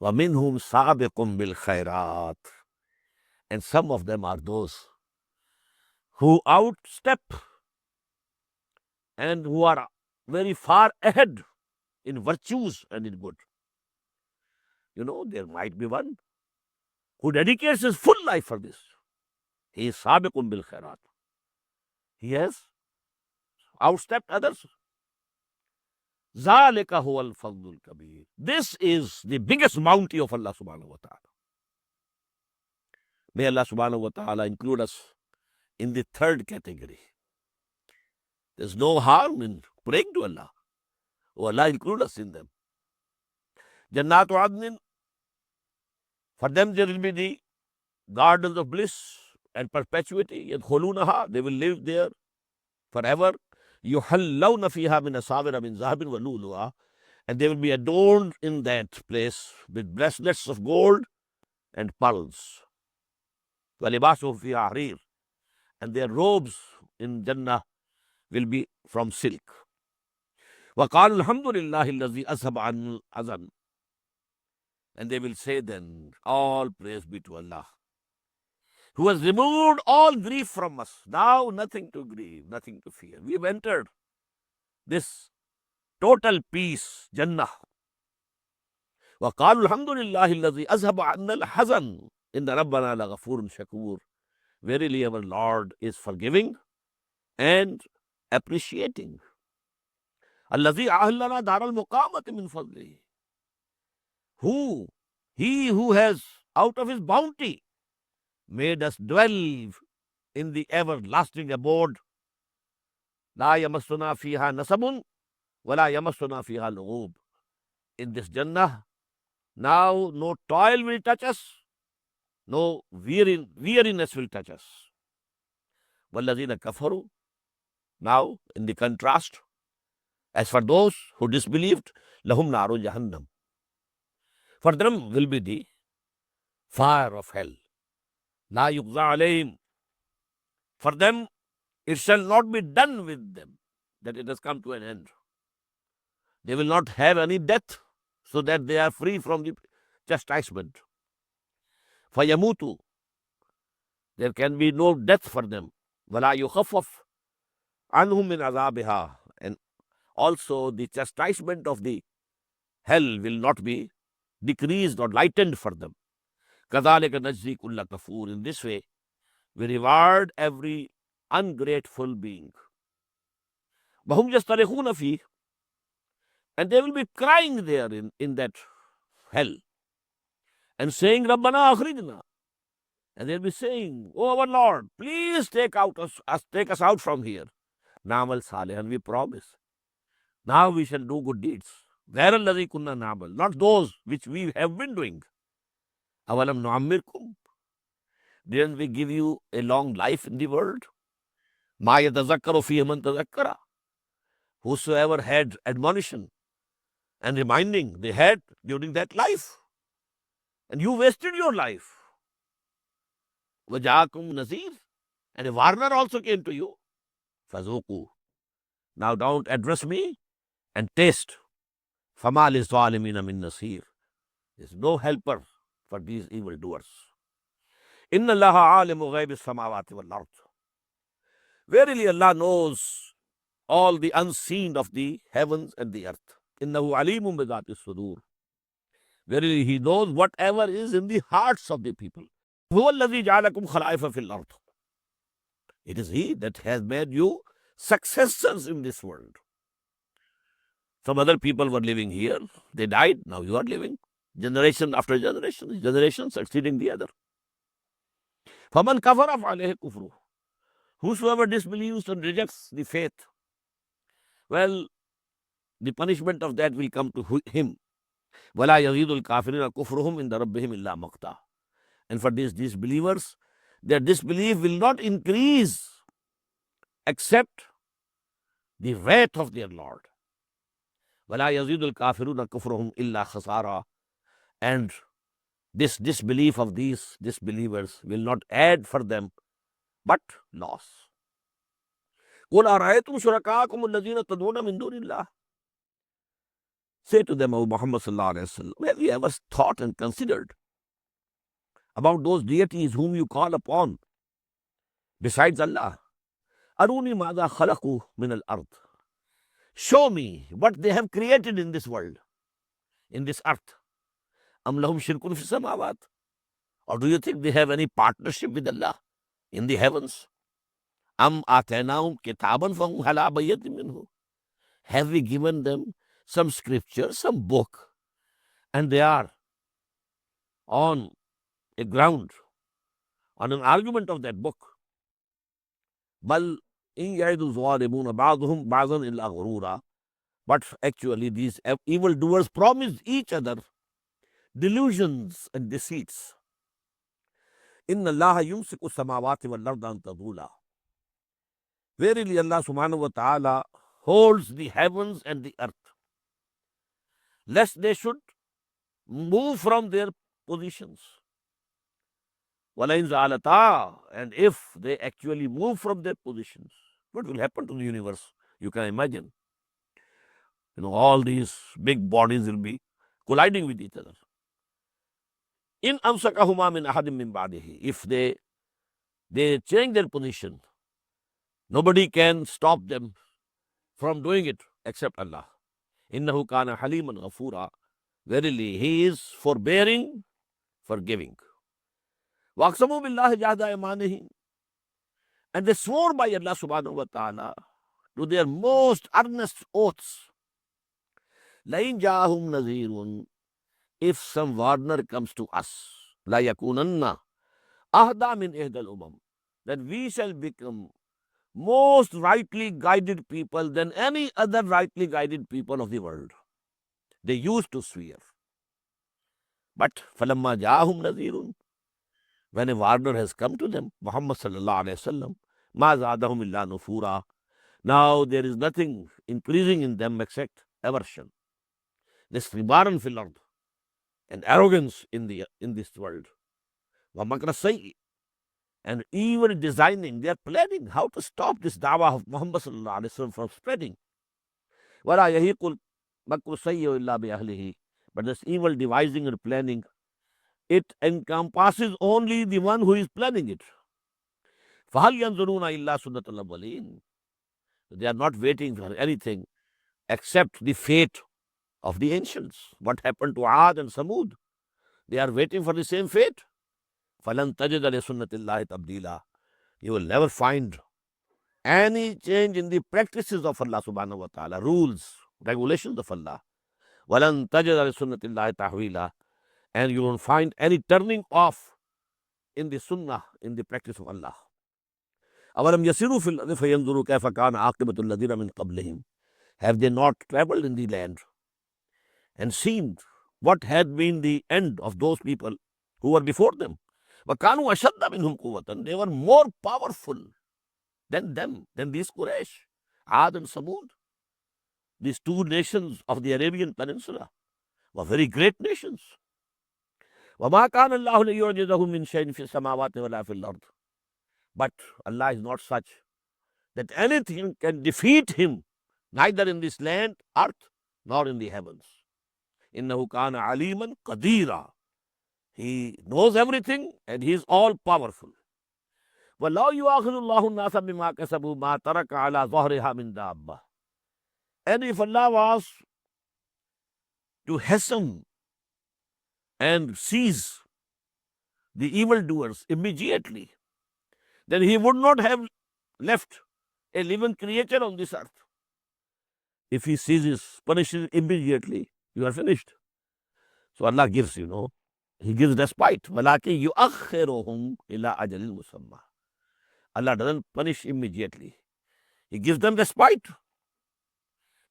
وَمِنْهُمْ سَابِقٌ بِالْخَيْرَاتِ. And some of them are those who outstep and who are very far ahead in virtues and in good. You know, there might be one who dedicates his full life for this. He is sabiqun bil khairat. He has outstepped others. Zalika huwa al-fadlul kabir. This is the biggest bounty of Allah subhanahu wa ta'ala. May Allah subhanahu wa ta'ala include us in the third category. There's no harm in praying to Allah. Oh, Allah include us in them. Jannatu adnin. For them there will be the gardens of bliss and perpetuity. Yadkhulunaha. They will live there forever. Yuhallawna fiha min asawira min zahabin wa lu'lu'a. And they will be adorned in that place with bracelets of gold and pearls. وَلِبَاسُهُمْ فِيهَا حَرِيرٌ. and their robes in Jannah will be from silk. وَقَالُوا الْحَمْدُ لِلَّهِ الَّذِي أَذْهَبَ عَنَّا الْحَزَنَ. And they will say then, all praise be to Allah, who has removed all grief from us. Now nothing to grieve, nothing to fear. We have entered this total peace, Jannah. وَقَالُوا الْحَمْدُ لِلَّهِ الَّذِي أَذْهَبَ عَنَّا الْحَزَنَ إِنَّ رَبَّنَا لَغَفُورٌ شَكُورٌ. Verily our Lord is forgiving and appreciating. الَّذِي أَهْلَنَا دَارَ الْمُقَامَةِ مِنْ فَضْلِهِ. Who? He who has, out of his bounty, made us dwell in the everlasting abode. لا يمسنا فيها نصب ولا يمسنا فيها لغوب. In this Jannah, now no toil will touch us, no weariness will touch us. وَالَّذِينَ كَفَرُوا. Now, in the contrast, as for those who disbelieved, لَهُمْ نَارُ جَهَنَّمْ. For them will be the fire of hell. لَا يُقْضَى عَلَيْهِمْ. For them, it shall not be done with them, that it has come to an end. They will not have any death, so that they are free from the chastisement. فَيَمُوتُوا. There can be no death for them. وَلَا يُخَفَّفْ عَنْهُمْ مِنْ عَذَابِهَا. And also the chastisement of the hell will not be decreased or lightened for them. كَذَلِكَ نَجْزِي كُلَّ كَفُورٍ. In this way, we reward every ungrateful being. وَهُمْ يَسْتَرِخُونَ فِيهِ. And they will be crying there in that hell and saying, رَبَّنَا أَخْرِجْنَا. And they'll be saying, oh our Lord, please take us out from here. Na'mal salihan, we promise. Now we shall do good deeds. Where alladhi kunna na'mal, not those which we have been doing. Awalam nu'ammirkum. Didn't we give you a long life in the world? Ma yatazakkaru fihi man tazakkara. Whosoever had admonition and reminding they had during that life. And you wasted your life. وَجَاءَكُمْ نَذِيرٌ. And a warner also came to you. فَذُوقُوا. Now don't address me and taste. فَمَا لِلظَّالِمِينَ مِن نَصِيرٍ. There is no helper for these evildoers. إِنَّ اللَّهَ عَالِمُ غَيْبِ السَّمَاوَاتِ وَالْأَرْضِ. Verily Allah knows all the unseen of the heavens and the earth. إِنَّهُ عَلِيمٌ بِذَاتِ الصُّدُورِ. Verily He knows whatever is in the hearts of the people. هُوَ الَّذِي جَعَلَكُمْ خَلَائِفَ فِي الْأَرْضِ. It is He that has made you successors in this world. Some other people were living here. They died. Now you are living. Generation after generation. Generation succeeding the other. فَمَنْ كَفَرَ فَعَلَيْهِ كُفْرُهُ. Whosoever disbelieves and rejects the faith, well, the punishment of that will come to him. وَلَا يَزِيدُ الْكَافِرِينَ كُفْرُهُمْ عِنْدَ رَبِّهِمْ إِلَّا مَقْتًا. And for these disbelievers, their disbelief will not increase except the wrath of their Lord. وَلَا يَزِيدُ الْكَافِرُونَ كُفْرُهُمْ إِلَّا خَسَارًا. And this disbelief of these disbelievers will not add for them but loss. قُلْ أَرَأَيْتُمْ شُرَكَاءَكُمُ الَّذِينَ تَدْعُونَ مِن دُونِ اللَّهِ. Say to them, O Muhammad sallallahu alaihi wasallam, have you ever thought and considered about those deities whom you call upon besides Allah? أَرُونِي مَاذَا خَلَقُوا مِنَ الْأَرْضِ. Show me what they have created in this world, in this earth. أَمْ لَهُمْ شِرْكٌ فِي السَّمَاوَاتِ. Or do you think they have any partnership with Allah in the heavens? أَمْ آتَيْنَاهُمْ كِتَابًا فَهُمْ عَلَىٰ بَيِّنَةٍ مِّنْهُ. Have we given them some scripture, some book, and they are on a ground, on an argument of that book? بَلْ إِنْ يَعِدُ الظَّالِمُونَ بَعْضُهُمْ بَعْضًا إِلَّا غُرُورًا. But actually these evildoers promise each other delusions and deceits. إِنَّ اللَّهَ يُمْسِكُ السَّمَاوَاتِ وَالْأَرْضَ أَن تَزُولَا. Verily Allah subhanahu wa ta'ala holds the heavens and the earth, lest they should move from their positions. وَلَئِنْ زَالَتَا, and if they actually move from their positions, what will happen to the universe? You can imagine. All these big bodies will be colliding with each other. In amsakahuma min ahadim min ba'dihi, if they change their position, nobody can stop them from doing it except Allah. Innahu kana haliman ghafura. Verily, He is forbearing, forgiving. Waqsamu billahi jahda imanihim, and they swore by Allah subhanahu wa ta'ala to their most earnest oaths. Lain jahum nazirun, if some warner comes to us, la yakunanna ahda min ihdal umam, then we shall become most rightly guided people than any other rightly guided people of the world. They used to swear. But falamma jahum nazirun, when a warner has come to them, Muhammad sallallahu alayhi wasallam, ma zadahum illa nufura, now there is nothing increasing in them except aversion. This ribaran fil ard, and arrogance in this world. Wa makra sayyi, and even designing, they are planning how to stop this dawah of Muhammad sallallahu alayhi wasallam from spreading. Wala yahiqul makru sayyi illa bi ahlihi, but this evil devising and planning, it encompasses only the one who is planning it. فَهَلْ يَنْظُرُونَ إِلَّا سُنَّةَ الْأَوَّلِينَ, they are not waiting for anything except the fate of the ancients. What happened to Ad and Samud? They are waiting for the same fate. فَلَنْ تَجِدَ لِسُنَّةِ اللَّهِ تَبْدِيلًا, you will never find any change in the practices of Allah subhanahu wa ta'ala, rules, regulations of Allah. وَلَنْ تَجِدَ لِسُنَّةِ اللَّهِ تَحْوِيلًا, and you won't find any turning off in the sunnah, in the practice of Allah. أَوَلَمْ يَسِرُوا فِي الْأَرْضِ فَيَنْظُرُوا كَيْفَ كَانَ عَاقِبَةُ الَّذِينَ مِنْ قَبْلِهِمْ, have they not traveled in the land and seen what had been the end of those people who were before them? وَكَانُوا أَشَدَّ مِنْهُمْ قُوَّةً, they were more powerful than them, than these Quraysh, Ad and Samud. These two nations of the Arabian Peninsula were very great nations. وَمَا كَانَ اللَّهُ لِيُعْجِزَهُ مِنْ شَيْءٍ فِي السَّمَاوَاتِ وَلَا فِي الْأَرْضِ, but Allah is not such that anything can defeat Him, neither in this land, earth, nor in the heavens. إِنَّهُ كَانَ عَلِيمًا قَدِيرًا, He knows everything and He is all powerful. وَلَوْ يُؤَاخِذُ اللَّهُ النَّاسَ بِمَا كَسَبُوا مَا تَرَكَ عَلَى ظَهْرِهَا مِنْ دَابَّةٍ, and if Allah was to hasten and seize the evildoers immediately, then He would not have left a living creature on this earth. If He seizes, punishes immediately, you are finished. So Allah gives, He gives respite. وَلَكِنْ يُؤَخِّرُهُمْ إِلَىٰ أَجَلٍ مُسَمَّى, Allah doesn't punish immediately. He gives them respite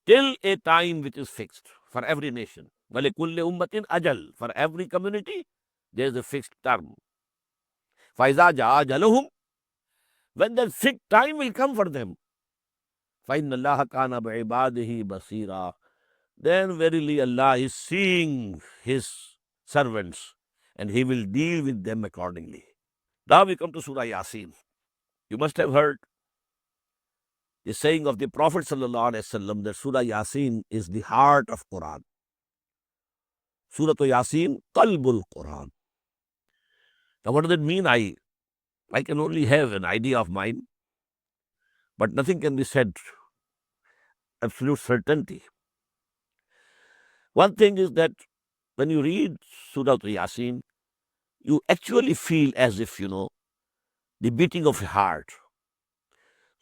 till a time which is fixed for every nation. وَلِكُلِّ أُمَّةٍ أَجَلٍ, for every community there is a fixed term. فَإِذَا جَاءَ أَجَلُهُمْ, when that fixed time will come for them, فَإِنَّ اللَّهَ كَانَ بِعِبَادِهِ بَصِيرًا, then verily Allah is seeing His servants and He will deal with them accordingly. Now we come to Surah Yasin. You must have heard the saying of the Prophet sallallahu alaihi wasallam that Surah Yasin is the heart of Quran. Surah Yasin, Qalbul Quran. Now what does it mean? I can only have an idea of mine, but nothing can be said absolute certainty. One thing is that when you read Surah Yasin, you actually feel as if, the beating of your heart.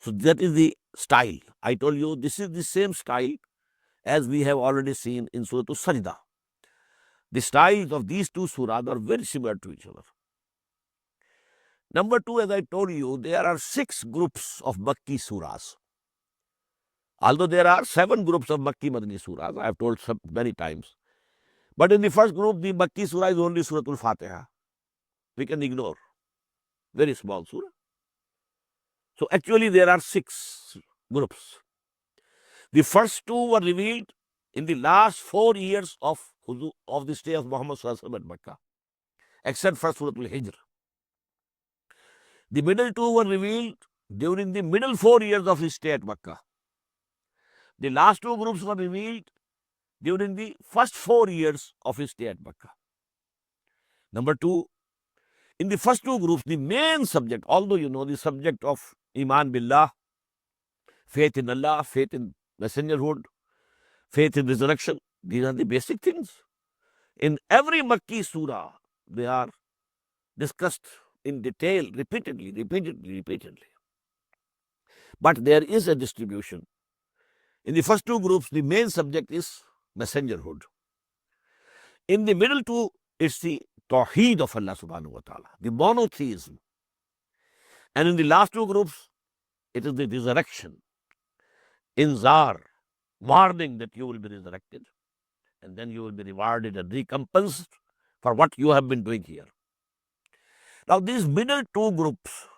So that is the style. I told you this is the same style as we have already seen in Surah Sajda. The styles of these two surahs are very similar to each other. Number two, as I told you, there are 6 groups of Makki surahs. Although there are 7 groups of Makki Madani surahs, I have told many times. But in the first group, the Makki surah is only Surah Al-Fatiha. We can ignore. Very small surah. So actually there are 6 groups. The first 2 were revealed in the last 4 years of the stay of Muhammad sallallahu alaihi wasallam at Makkah, except for Surah Al-Hijr. The middle two were revealed during the middle 4 years of his stay at Makkah. The last two groups were revealed during the first 4 years of his stay at Makkah. Number two, in the first two groups, the main subject, although you know the subject of Iman Billah, faith in Allah, faith in messengerhood, faith in resurrection, these are the basic things. In every Makki surah, they are discussed in detail, repeatedly. But there is a distribution. In the first two groups, the main subject is messengerhood. In the middle two, it's the Tawheed of Allah subhanahu wa ta'ala, the monotheism. And in the last two groups, it is the resurrection, inzar, warning that you will be resurrected, and then you will be rewarded and recompensed for what you have been doing here. Now, these middle two groups,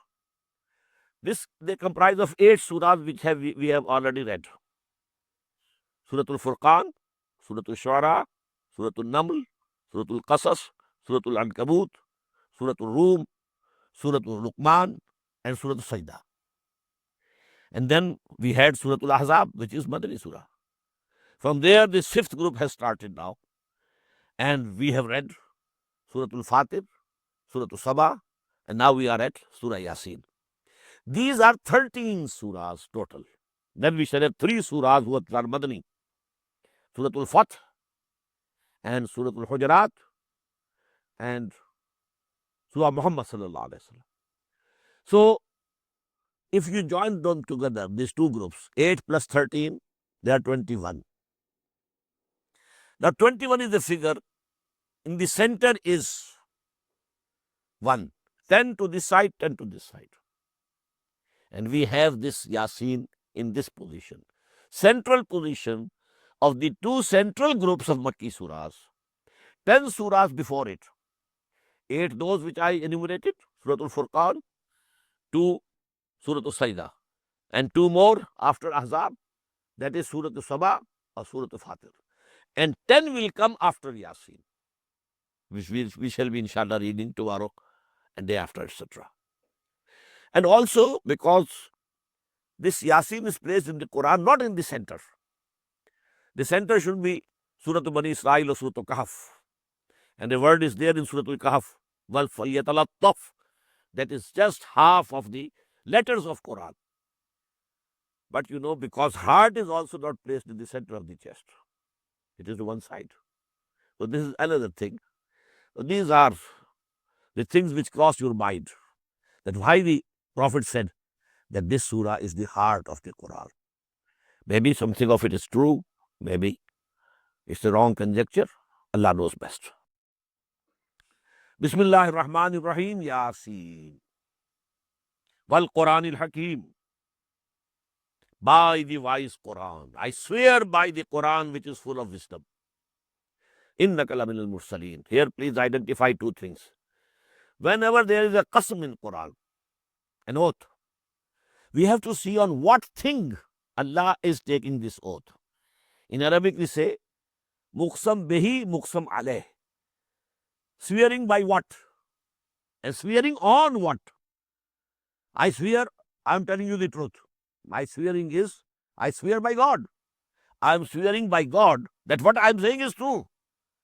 they comprise of 8 surahs which we have already read. Surah Al-Furqan, Surah Al-Shu'ara, Surah Al-Naml, Surah Al-Qasas, Surah Al-Ankabut, Surah Al-Rum, Surah Al-Luqman, and Surah Al-Sajdah. And then we had Surah Al-Ahzab, which is Madani Surah. From there, this 5th group has started now. And we have read Surah Al-Fatir, Surah Al-Saba, and now we are at Surah Yasin. These are 13 surahs total. Then we shall have 3 surahs which are Madani. Surah Al-Fath, and Surah Al-Hujurat, and Surah Muhammad sallallahu alaihi wasallam. So, if you join them together, these two groups, 8 plus 13, they are 21. Now, 21 is the figure. In the center is 1. 10 to this side, 10 to this side. And we have this Yasin in this position. Central position of the 2 central groups of Makki surahs. 10 surahs before it. 8 those which I enumerated, Surah Al-Furqan, 2 Surah Al-Sajdah, and 2 more after Ahzab, that is Surah Al-Saba or Surah Al-Fatir. And 10 will come after Yasin, which we shall be inshallah reading tomorrow and day after, etc. And also because this Yasin is placed in the Quran, not in the center. The center should be Surah Bani Israel or Surah Al-Kahf. And the word is there in Surah Al-Kahf, Wal Falyatalattaf. That is just half of the letters of Quran. But you know, because heart is also not placed in the center of the chest. It is to one side. So this is another thing. So these are the things which cross your mind. That why the Prophet said that this surah is the heart of the Quran. Maybe something of it is true. Maybe it's a wrong conjecture. Allah knows best. Bismillah ar-Rahman ar-Rahim, Yasin. Wal Quran al-Hakim. By the wise Quran. I swear by the Quran which is full of wisdom. Innaka lamin al-mursaleen. Here please identify 2 things. Whenever there is a qasm in Quran, an oath, we have to see on what thing Allah is taking this oath. In Arabic we say, muqsam bihi, muqsam alayh. Swearing by what? And swearing on what? I swear, I am telling you the truth. My swearing is, I swear by God. I am swearing by God that what I am saying is true.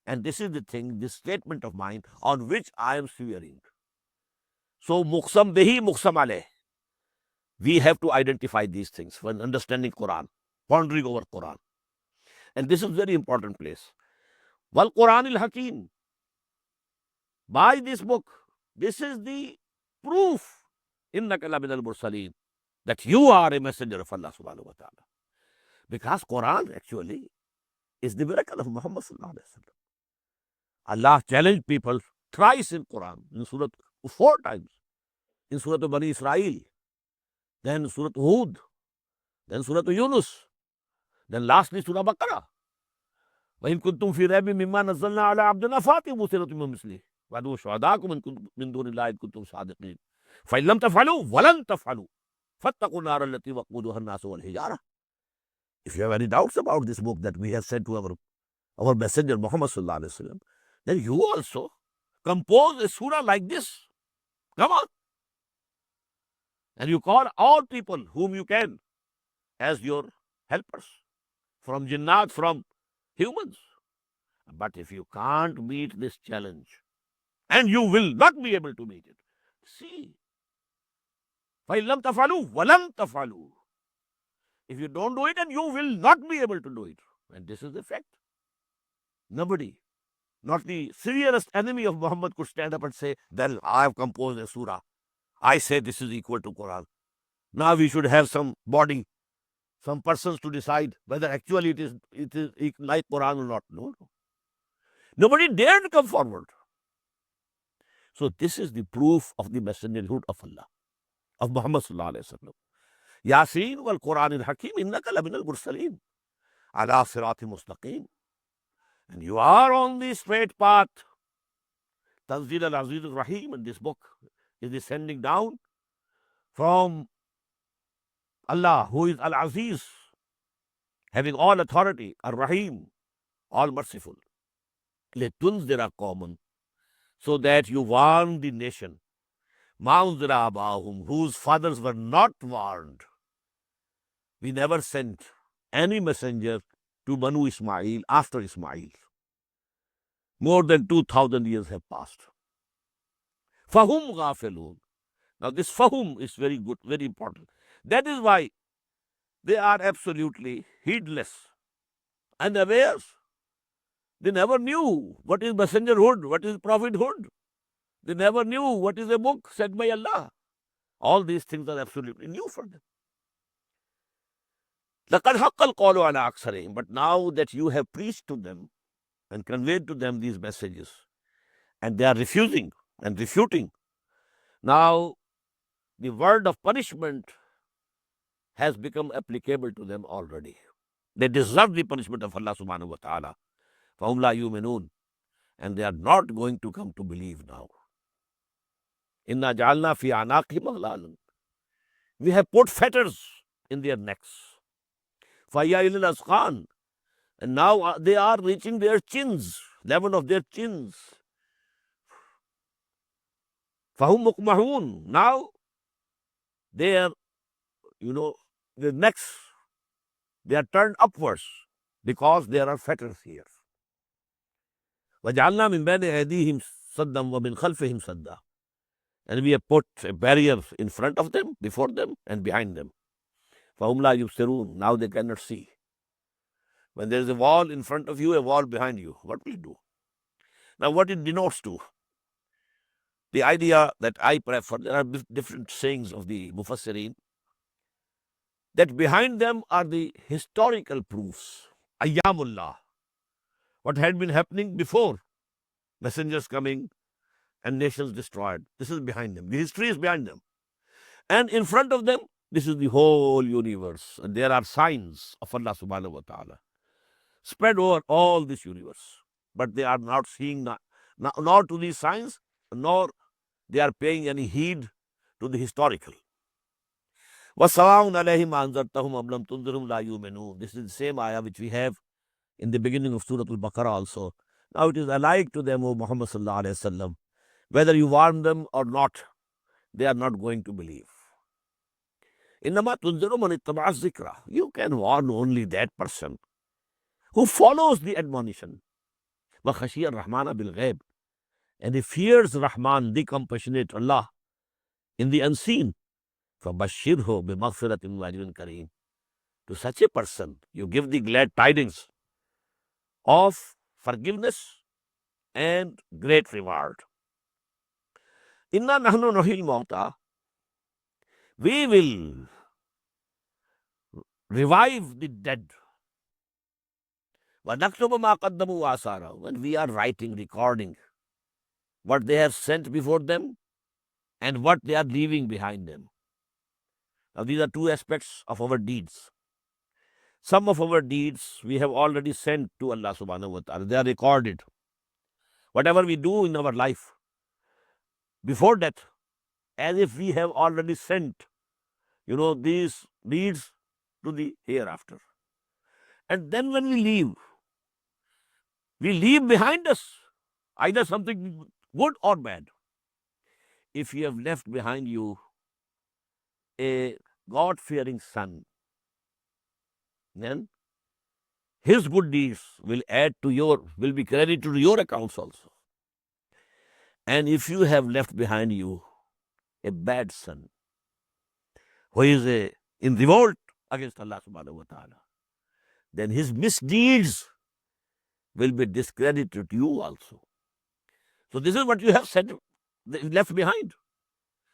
And this is the thing, this statement of mine on which I am swearing. So, muqsam bihi, muqsam alayh. We have to identify these things when understanding Quran, pondering over Quran. And this is a very important place. Wal Quran al-Hakim. By this book, this is the proof, innaka lamin al-mursaleen, that you are a messenger of Allah subhanahu wa ta'ala. Because Quran actually is the miracle of Muhammad sallallahu alaihi wasallam. Allah challenged people thrice in Quran, in Surah 4 times, in Surah Bani Israel, then Surah Hud, then Surah Yunus, then lastly Surah Baqarah. وَإِن كُنتُمْ فِي رَيْبٍ مِّمَّا نَزَّلْنَا عَلَىٰ عَبْدِنَا فَأْتُوا بِسُورَةٍ مِّن مِّثْلِهِ وَادْعُوا شُهَدَاءَكُم مِّن دُونِ اللَّهِ إِن كُنتُمْ صَادِقِينَ فَإِن لَّمْ تَفْعَلُوا وَلَن تَفْعَلُوا فَاتَّقُوا النَّارَ الَّتِي وَقُودُهَا النَّاسُ وَالْحِجَارَةُ. If you have any doubts about this book that we have sent to our messenger Muhammad sallallahu alaihi wasallam, then you also compose a surah like this. Come on. And you call all people whom you can as your helpers, from jinnat, from humans. But if you can't meet this challenge, and you will not be able to meet it, see, فَإِن لَمْ تَفْعَلُوا وَلَمْ تَفْعَلُوا. If you don't do it, and you will not be able to do it. And this is the fact. Nobody, not the severest enemy of Muhammad, could stand up and say, then I have composed a surah. I say this is equal to Quran. Now we should have some body, some persons to decide whether actually it is like Quran or not. No, no. Nobody dared to come forward. So this is the proof of the messengerhood of Allah, of Muhammad sallallahu alaihi wasallam. Yasin wal Quran al Hakim innaka lamin al mursaleen ala sirati mustaqim. And you are on the straight path. Tanzil al Aziz al Rahim, and this book is descending down from Allah, who is Al Aziz, having all authority, Al Rahim, all merciful. Letunzira qawman, so that you warn the nation, Maunzira abahum, whose fathers were not warned. We never sent any messenger to Banu Ismail after Ismail. More than 2,000 years have passed. Fahum ghafilun. Now this fahum is very good, very important. That is why they are absolutely heedless, unawares. They never knew what is messengerhood, what is prophethood. They never knew what is a book sent by Allah. All these things are absolutely new for them. لَقَدْ حَقَّ الْقَوْلُ عَلَىٰ أَكْثَرِهِمْ. But now that you have preached to them and conveyed to them these messages, and they are refusing and refuting, now the word of punishment has become applicable to them already. They deserve the punishment of Allah subhanahu wa ta'ala. فَهُمْ لَا يُؤْمِنُونَ. And they are not going to come to believe now. إِنَّا جَعَلْنَا فِي أَعْنَاقِهِمْ أَغْلَالًا. We have put fetters in their necks. فَهِيَ إِلَى الْأَذْقَانِ. And now they are reaching their chins, level of their chins. فَهُمْ مُقْمَحُونَ. Now they are, the necks, they are turned upwards because there are fetters here. وَجَعَلْنَا مِنْ بَيْنِ أَيْدِيهِمْ صَدًّا وَمِنْ خَلْفِهِمْ صَدًّا. And we have put a barrier in front of them, before them, and behind them. فَهُمْ لَا يُبْصِرُونَ. Now they cannot see. When there is a wall in front of you, a wall behind you, what will you do? Now what it denotes to? The idea that I prefer, there are different sayings of the Mufassirin, that behind them are the historical proofs. Ayyamullah. What had been happening before messengers coming and nations destroyed. This is behind them. The history is behind them. And in front of them, this is the whole universe. And there are signs of Allah subhanahu wa ta'ala spread over all this universe. But they are not seeing, nor to these signs, nor they are paying any heed to the historical. وَسَوَاءٌ عَلَيْهِمْ أَنذَرْتَهُمْ أَمْ لَمْ تُنذِرْهُمْ لَا يُؤْمِنُونَ. This is the same ayah which we have in the beginning of Surah Al-Baqarah also. Now it is alike to them, O Muhammad sallallahu alayhi wa sallam. Whether you warn them or not, they are not going to believe. إِنَّمَا تُنذِرُ مَنِ اتَّبَعَ الذِّكْرَ. You can warn only that person who follows the admonition. وَخَشِيَ الرَّحْمَنَ بِالْغَيْبِ. And he fears Rahman, the compassionate Allah, in the unseen. فَبَشِّرْهُ بِمَغْفِرَةٍ وَأَجْرٍ كَرِيمٍ. To such a person, you give the glad tidings of forgiveness and great reward. Inna nahnu nuhyil mauta. We will revive the dead. وَنَكْتُبُ مَا قَدَّمُوا وَآثَارَهُمْ. When we are writing, recording what they have sent before them and what they are leaving behind them. Now these are two aspects of our deeds. Some of our deeds we have already sent to Allah subhanahu wa ta'ala. They are recorded. Whatever we do in our life, before that, as if we have already sent, these deeds to the hereafter. And then when we leave behind us either something good or bad. If you have left behind you a God-fearing son, then his good deeds will be credited to your accounts also. And if you have left behind you a bad son who is in revolt against Allah subhanahu wa ta'ala, then his misdeeds will be discredited to you also. So this is what you have left behind.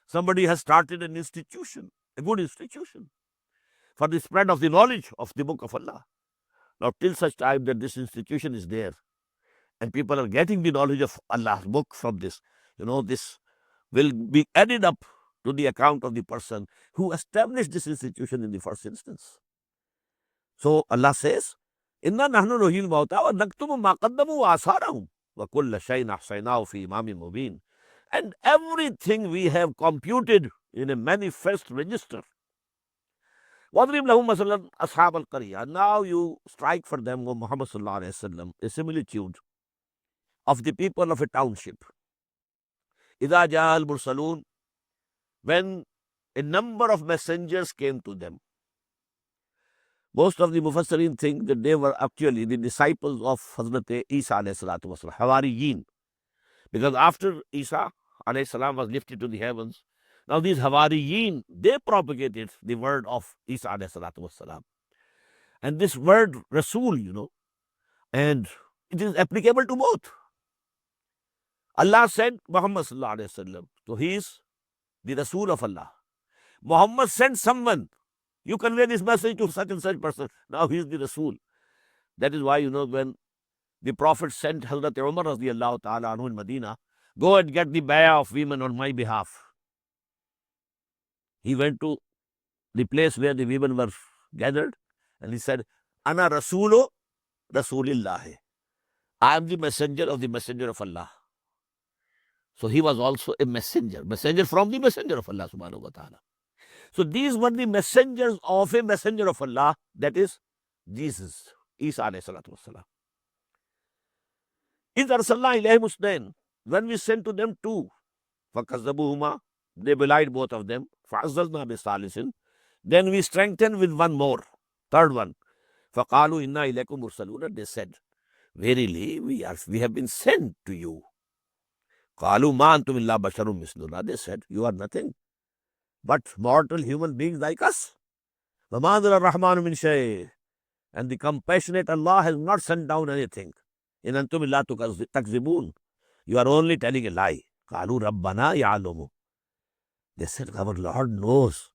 Somebody has started an institution, a good institution, for the spread of the knowledge of the book of Allah. Now, till such time that this institution is there and people are getting the knowledge of Allah's book from this, this will be added up to the account of the person who established this institution in the first instance. So Allah says, Inna nahnu nuhyil mauta wa naktubu ma qaddamu wa asarahum wa kulla shay'in ahsaynahu fi imamin mubin. And everything we have computed in a manifest register. وَاضْرِبْ لَهُمْ مَثَلًا أَصْحَابَ الْقَرْيَةِ. Now you strike for them, O Muhammad sallallahu alayhi wa sallam, a similitude of the people of a township. إِذَا جَاءَ الْمُرْسَلُونَ, when a number of messengers came to them. Most of the Mufassirin think that they were actually the disciples of Hazrat Isa alayhi salatu wasalam, Hawariyin. Because after Isa alayhi salam was lifted to the heavens, now these Hawariyin, they propagated the word of Isa alayhi salatu wasalam. And this word Rasul, and it is applicable to both. Allah sent Muhammad sallallahu alayhi wasallam, so he is the Rasul of Allah. Muhammad sent someone, you convey this message to such and such person, now he is the Rasul. That is why, when the Prophet sent Hazrat Umar radiallahu ta'ala anhu in Medina, go and get the bayah of women on my behalf. He went to the place where the women were gathered and he said, Ana Rasulu Rasulillahi. I am the messenger of Allah. So he was also a messenger from the messenger of Allah subhanahu wa ta'ala. So these were the messengers of a messenger of Allah, that is Jesus, Isa alayhi salatu wasalam. إِذْ أَرْسَلْنَا إِلَيْهِمُ اثْنَيْنِ, when we sent to them two, فَكَذَّبُوهُمَا, they belied both of them, فَعَزَّزْنَا بِثَالِثٍ, then we strengthened with one more, third one. فَقَالُوا إِنَّا إِلَيْكُمْ مُرْسَلُونَ, they said, verily we have been sent to you. قَالُوا مَا أَنْتُمْ إِلَّا بَشَرٌ مِثْلُنَا, they said, you are nothing but mortal human beings like us. وَمَا أَنزَلَ الرَّحْمَنُ مِنْ شَيْءٍ, and the compassionate Allah has not sent down anything. In antum illa takzibun, you are only telling a lie. Qalu rabbana ya'lamu, they said, our Lord knows.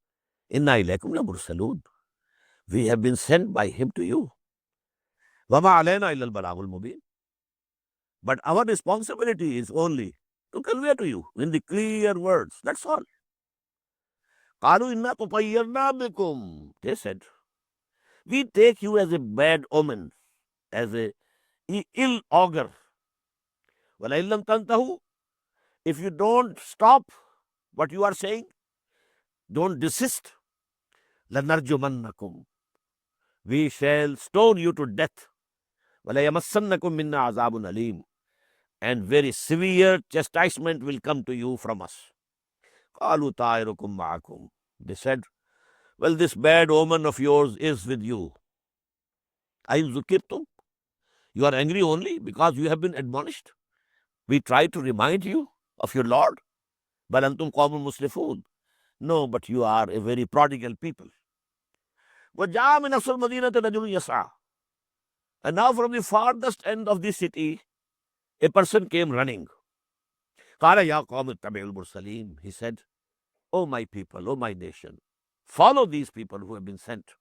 Inna ilaykum la mursalun, we have been sent by him to you. Wama alayna illa al-balagul mubin, but our responsibility is only to convey to you in the clear words, that's all. Qalu inna tutayyarna bikum, they said, we take you as a bad omen, as a ill augur. وَلَئِن لَمْ تَنْتَهُوا, if you don't stop what you are saying, don't desist, لَنَرْجُمَنَّكُمْ, we shall stone you to death. وَلَيَمَسَّنَّكُمْ مِنَّا عَذَابٌ أَلِيمٌ, and very severe chastisement will come to you from us. قَالُوا طَائِرُكُمْ مَعَكُمْ, they said, well, this bad omen of yours is with you. أَإِنْ ذُكِرْتُمْ, you are angry only because you have been admonished. We try to remind you of your Lord. بَلْ أَنْتُمْ قَوْمٌ مُسْرِفُونَ, no, but you are a very prodigal people. وَجَاءَ مِنْ أَقْصَى الْمَدِينَةِ رَجُلٌ يَسْعَىٰ, and now from the farthest end of the city, a person came running. قَالَ يَا قَوْمِ اتَّبِعُوا الْمُرْسَلِينَ, he said, O my people, O my nation, follow these people who have been sent.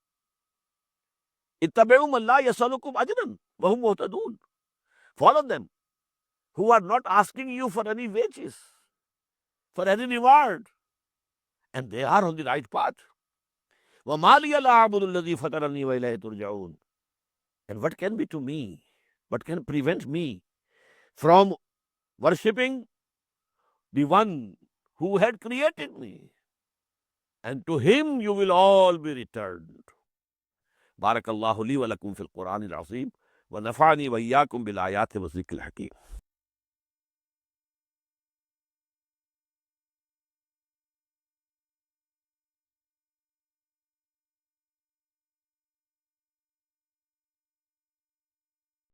اتَّبِعُوا مَنْ لَا يَسْأَلُكُمْ أَجْرًا وَهُمْ مُهْتَدُونَ, follow them who are not asking you for any wages, for any reward, and they are on the right path. وَمَا لِيَ لَا أَعْبُدُ الَّذِي فَطَرَنِي وَإِلَيْهِ تُرْجَعُونَ, and what can be to me, what can prevent me from worshipping the one who had created me, and to him you will all be returned. بارك الله لي ولكم في القرآن العظيم ونفعني وإياكم بالآيات والذكر الحكيم.